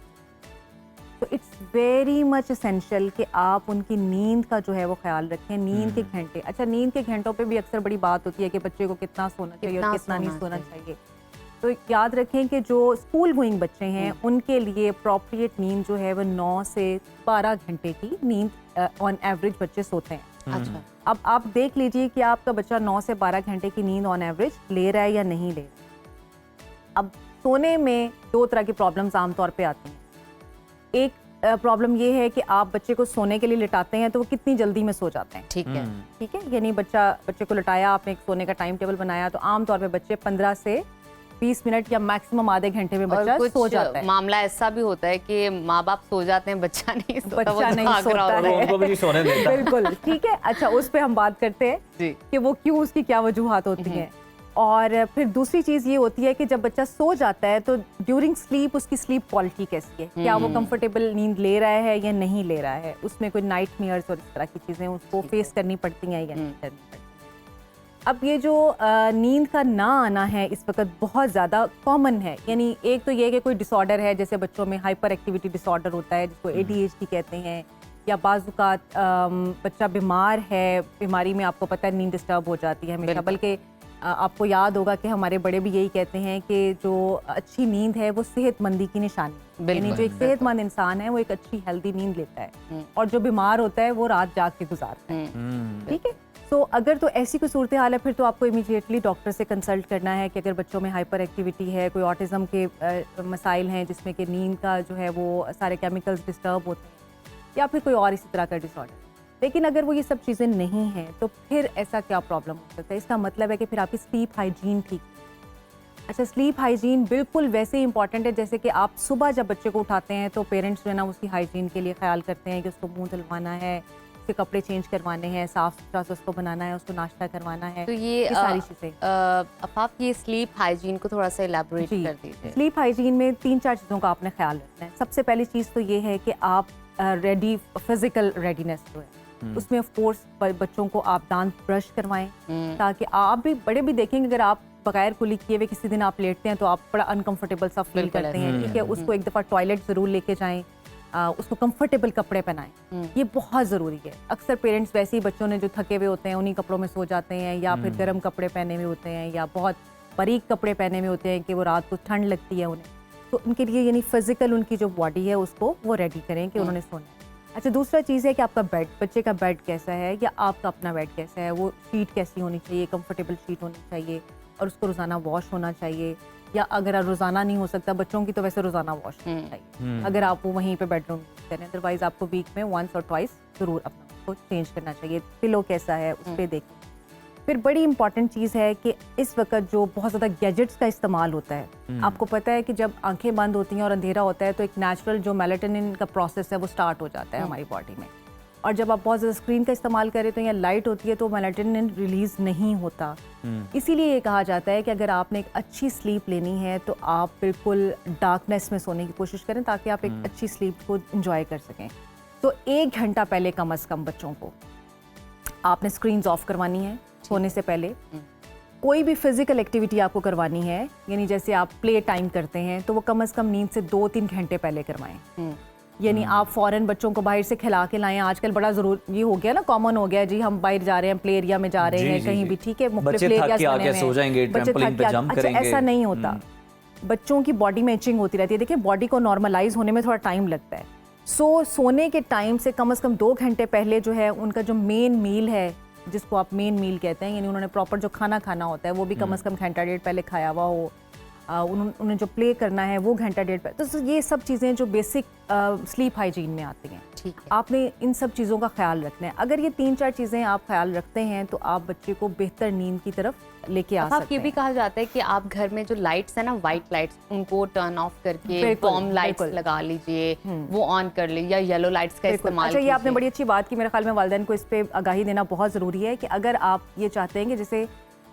तो इट्स वेरी मच एसेंशियल कि आप उनकी नींद का जो है वो ख्याल रखें। नींद के घंटे, अच्छा नींद के घंटों पे भी अक्सर बड़ी बात होती है कि बच्चे को कितना सोना चाहिए और कितना नहीं सोना चाहिए। तो याद रखें कि जो स्कूल गोइंग बच्चे हैं उनके लिए अप्रोप्रिएट नींद जो है वो 9 से 12 घंटे की नींद ऑन एवरेज बच्चे सोते हैं। अच्छा। अब आप देख लीजिए कि आपका बच्चा 9 से 12 घंटे की नींद ऑन एवरेज ले रहा है या नहीं ले रहा है। अब सोने में 2 तरह की प्रॉब्लम्स आमतौर पे आती हैं। एक प्रॉब्लम ये है कि आप बच्चे को सोने के लिए लिटाते हैं तो वो कितनी जल्दी में सो जाते हैं। ठीक है। ठीक है, यानी बच्चे को लिटाया, आपने एक सोने का टाइम टेबल बनाया, तो आमतौर पे बच्चे 15 से 20 मिनट या मैक्सिमम आधे घंटे में बच्चा सो जाता है। मामला ऐसा भी होता है कि माँ बाप सो जाते हैं, बच्चा नहीं सोता, बच्चा नहीं सोता है, उनको भी नहीं सोने देता। बिल्कुल ठीक है। अच्छा, उस पे हम बात करते हैं कि वो क्यों, उसकी क्या वजूहात होती हैं। और फिर दूसरी चीज़ ये होती है कि जब बच्चा सो जाता है तो ड्यूरिंग स्लीप उसकी स्लीप क्वालिटी कैसी है, क्या वो कंफर्टेबल नींद ले रहा है या नहीं ले रहा है, उसमें कोई नाइटमेयर्स और इस तरह की चीज़ें उसको फेस करनी पड़ती हैं या नहीं करनी पड़ती। अब ये जो नींद का ना आना है इस वक्त बहुत ज़्यादा कॉमन है। यानी एक तो ये कि कोई डिसऑर्डर है, जैसे बच्चों में हाइपर एक्टिविटी डिसऑर्डर होता है जिसको ADHD कहते हैं, या बाज़-औक़ात बच्चा बीमार है, बीमारी में आपको पता है नींद डिस्टर्ब हो जाती है हमेशा। बल्कि आपको याद होगा कि हमारे बड़े भी यही कहते हैं कि जो अच्छी नींद है वो सेहतमंदी की निशानी है। यानी जो एक सेहतमंद इंसान है वो एक अच्छी हेल्दी नींद लेता है, और जो बीमार होता है वो रात जाग के गुजारता है। ठीक है, तो अगर तो ऐसी कोई सूरत हाल है फिर तो आपको इमीडिएटली डॉक्टर से कंसल्ट करना है कि अगर बच्चों में हाइपर एक्टिविटी है, कोई ऑटिज्म के मसाइल हैं जिसमें कि नींद का जो है वो सारे केमिकल्स डिस्टर्ब होते हैं, या फिर कोई और इसी तरह का डिसऑर्डर। लेकिन अगर वो ये सब चीज़ें नहीं हैं तो फिर ऐसा क्या प्रॉब्लम हो सकता है? इसका मतलब है कि फिर आपकी स्लीप हाइजीन ठीक। अच्छा, स्लीप हाइजीन बिल्कुल वैसे ही इंपॉर्टेंट है जैसे कि आप सुबह जब बच्चे को उठाते हैं तो पेरेंट्स जो है ना उसकी हाइजीन के लिए ख्याल करते हैं कि उसको मुंह धुलवाना है, उसके कपड़े चेंज करवाने हैं, साफ सुथरा से उसको बनाना है, उसको नाश्ता करवाना है। तो ये सारी चीज़ें। आप ये स्लीप हाइजीन को थोड़ा सा इलैबोरेट कर दीजिए। स्लीप हाइजीन में 3-4 चीज़ों का आपने ख्याल रखना है। सबसे पहली चीज़ तो ये है कि आप फिजिकल रेडीनेस जो है उसमें ऑफ कोर्स बच्चों को आप दांत ब्रश करवाएं, ताकि आप भी बड़े भी देखेंगे अगर आप बगैर कुली किए हुए किसी दिन आप लेटते हैं तो आप बड़ा अनकंफर्टेबल सा फील करते हैं। ठीक है, उसको एक दफ़ा टॉयलेट ज़रूर लेके जाएं, उसको कंफर्टेबल कपड़े पहनाएं, ये बहुत ज़रूरी है। अक्सर पेरेंट्स वैसे ही बच्चों ने जो थके हुए होते हैं उन्हीं कपड़ों में सो जाते हैं, या फिर गर्म कपड़े पहने हुए होते हैं, या बहुत बारीक कपड़े पहने हुए होते हैं कि वो रात को ठंड लगती है उन्हें। तो उनके लिए यानी फिजिकल उनकी जो बॉडी है उसको वो रेडी करें कि उन्होंने सोना है। अच्छा, दूसरा चीज़ है कि आपका बेड, बच्चे का बेड कैसा है या आपका अपना बेड कैसा है, वो शीट कैसी होनी चाहिए, कंफर्टेबल शीट होनी चाहिए, और उसको रोज़ाना वॉश होना चाहिए, या अगर रोज़ाना नहीं हो सकता बच्चों की तो वैसे रोज़ाना वॉश होना चाहिए अगर आप वो वहीं पे बेडरूम यूज़ करें। अदरवाइज़ आपको वीक में 1 और 2 ज़रूर अपना उसको चेंज करना चाहिए। पिलो कैसा है उस पर देखें। फिर बड़ी इंपॉर्टेंट चीज़ है कि इस वक्त जो बहुत ज़्यादा गैजेट्स का इस्तेमाल होता है, आपको पता है कि जब आंखें बंद होती हैं और अंधेरा होता है तो एक नेचुरल जो मेलाटोनिन का प्रोसेस है वो स्टार्ट हो जाता है हमारी बॉडी में, और जब आप बहुत ज़्यादा स्क्रीन का इस्तेमाल करें तो यहाँ लाइट होती है तो मेलाटोनिन रिलीज नहीं होता। इसीलिए ये कहा जाता है कि अगर आपने एक अच्छी स्लीप लेनी है तो आप बिल्कुल डार्कनेस में सोने की कोशिश करें ताकि आप एक अच्छी स्लीप को इंजॉय कर सकें। तो 1 घंटा पहले कम अज़ कम बच्चों को आपने स्क्रीन्स ऑफ करवानी है सोने से पहले। कोई भी फिजिकल एक्टिविटी आपको करवानी है, यानी जैसे आप प्ले टाइम करते हैं तो वो कम से कम नींद से 2-3 घंटे पहले करवाएं। यानी आप फौरन बच्चों को बाहर से खिला के लाएं। आजकल बड़ा जरूर ये हो गया ना, कॉमन हो गया जी, हम बाहर जा रहे हैं, प्ले एरिया में जा रहे हैं, कहीं भी, ठीक है, मुख्तलिफ प्ले एरियाज़ में सो जाएंगे, ट्रैम्पोलिन पे जंप करेंगे। ऐसा नहीं होता, बच्चों की बॉडी में इचिंग होती रहती है। देखिए, बॉडी को नॉर्मलाइज होने में थोड़ा टाइम लगता है। सोने के टाइम से कम 2 घंटे पहले जो है उनका जो मेन मील है, जिसको आप मेन मील कहते हैं, यानी उन्होंने प्रॉपर जो खाना खाना होता है वो भी कम से कम घंटा डेढ़ पहले खाया हुआ हो, उन्होंने जो प्ले करना है वो घंटा डेढ़ पहले। तो ये सब चीज़ें जो बेसिक स्लीप हाइजीन में आती हैं, ठीक है, आपने इन सब चीज़ों का ख्याल रखना है। अगर ये 3-4 चीज़ें आप ख्याल रखते हैं तो आप बच्चे को बेहतर नींद की तरफ लेके आ सकते हैं। ये भी कहा जाता है कि आप घर में जो लाइट्स है ना, वाइट लाइट्स, उनको टर्न ऑफ करके वॉर्म लाइट्स लगा लीजिए, वो ऑन कर लीजिए, या येलो लाइट्स का इस्तेमाल। अच्छा, ये आपने बड़ी अच्छी बात की। मेरे ख्याल में वालिदैन को इस पे आगाही देना बहुत ज़रूरी है कि अगर आप ये चाहते हैं कि जैसे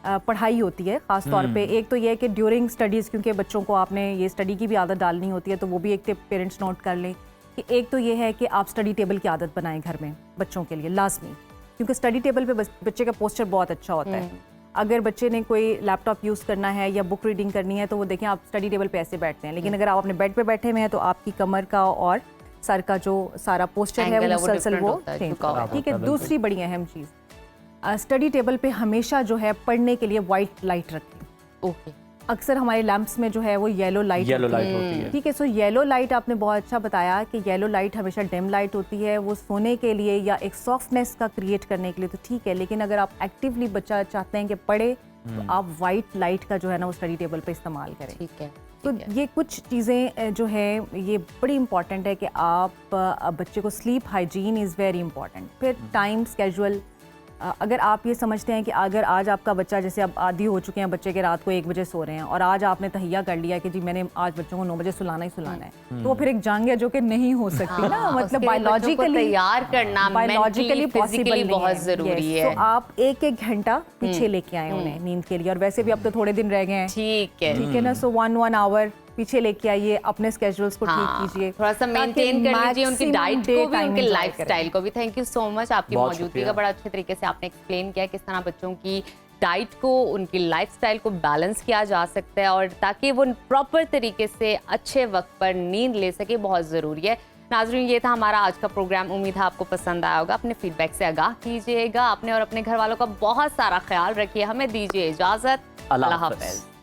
पढ़ाई होती है ख़ास तौर पे, एक तो ये है कि ड्यूरिंग स्टडीज़, क्योंकि बच्चों को आपने ये स्टडी की भी आदत डालनी होती है, तो वो भी एक पेरेंट्स नोट कर लें कि एक तो ये है कि आप स्टडी टेबल की आदत बनाएं घर में बच्चों के लिए लाजमी, क्योंकि स्टडी टेबल पे बच्चे का पोस्चर बहुत अच्छा होता है। अगर बच्चे ने कोई लैपटॉप यूज़ करना है या बुक रीडिंग करनी है तो वो देखें आप स्टडी टेबल पे ऐसे बैठते हैं, लेकिन अगर आप अपने बेड पे बैठे हुए हैं तो आपकी कमर का और सर का जो सारा पोस्चर है वो मुसलसल वो चेंज होगा। ठीक है, दूसरी बड़ी अहम चीज़, स्टडी टेबल पे हमेशा जो है पढ़ने के लिए वाइट लाइट रखें। ओके, अक्सर हमारे लैंप्स में जो है वो येलो लाइट होती है। ठीक है, सो येलो लाइट आपने बहुत अच्छा बताया कि येलो लाइट हमेशा डिम लाइट होती है, वो सोने के लिए या एक सॉफ्टनेस का क्रिएट करने के लिए तो ठीक है, लेकिन अगर आप एक्टिवली बच्चा चाहते हैं कि पढ़े तो आप वाइट लाइट का जो है ना वो स्टडी टेबल पे इस्तेमाल करें। ठीक है। तो ये कुछ चीज़ें जो है ये बड़ी इंपॉर्टेंट है कि आप बच्चे को sleep hygiene is very important. फिर टाइम स्केजुअल, अगर आप ये समझते हैं कि अगर आज आपका बच्चा, जैसे अब आदी हो चुके हैं बच्चे के रात को 1 बजे सो रहे हैं और आज आपने तहिया कर लिया कि जी मैंने आज बच्चों को 9 बजे सुलाना ही सुलाना है, तो फिर एक जंग है जो कि नहीं हो सकती ना, मतलब बायोलॉजिकली तैयार करना बायोलॉजिकली पॉसिबल बहुत जरूरी है। तो आप 1-1 घंटा पीछे लेके आए उन्हें नींद के लिए, और वैसे भी अब तो थोड़े दिन रह गए हैं, ठीक है ना, सो 1 आवर पीछे लेके आइए, अपने स्केड्यूल्स को ठीक कीजिए, थोड़ा सा मेंटेन कर लीजिए, उनकी डाइट को भी, उनके लाइफस्टाइल को भी। थैंक यू सो मच, आपकी मौजूदगी का बड़ा अच्छे तरीके से आपने एक्सप्लेन किया किस तरह बच्चों की डाइट को, उनकी लाइफस्टाइल को बैलेंस किया जा सकता है और ताकि वो प्रॉपर तरीके से अच्छे वक्त पर नींद ले सके, बहुत ज़रूरी है। नाज़रीन, ये था हमारा आज का प्रोग्राम, उम्मीद है आपको पसंद आया होगा। अपने फीडबैक से आगाह कीजिएगा, अपने और अपने घर वालों का बहुत सारा ख्याल रखिए। हमें दीजिए इजाज़त, अल्लाह हाफ़िज़।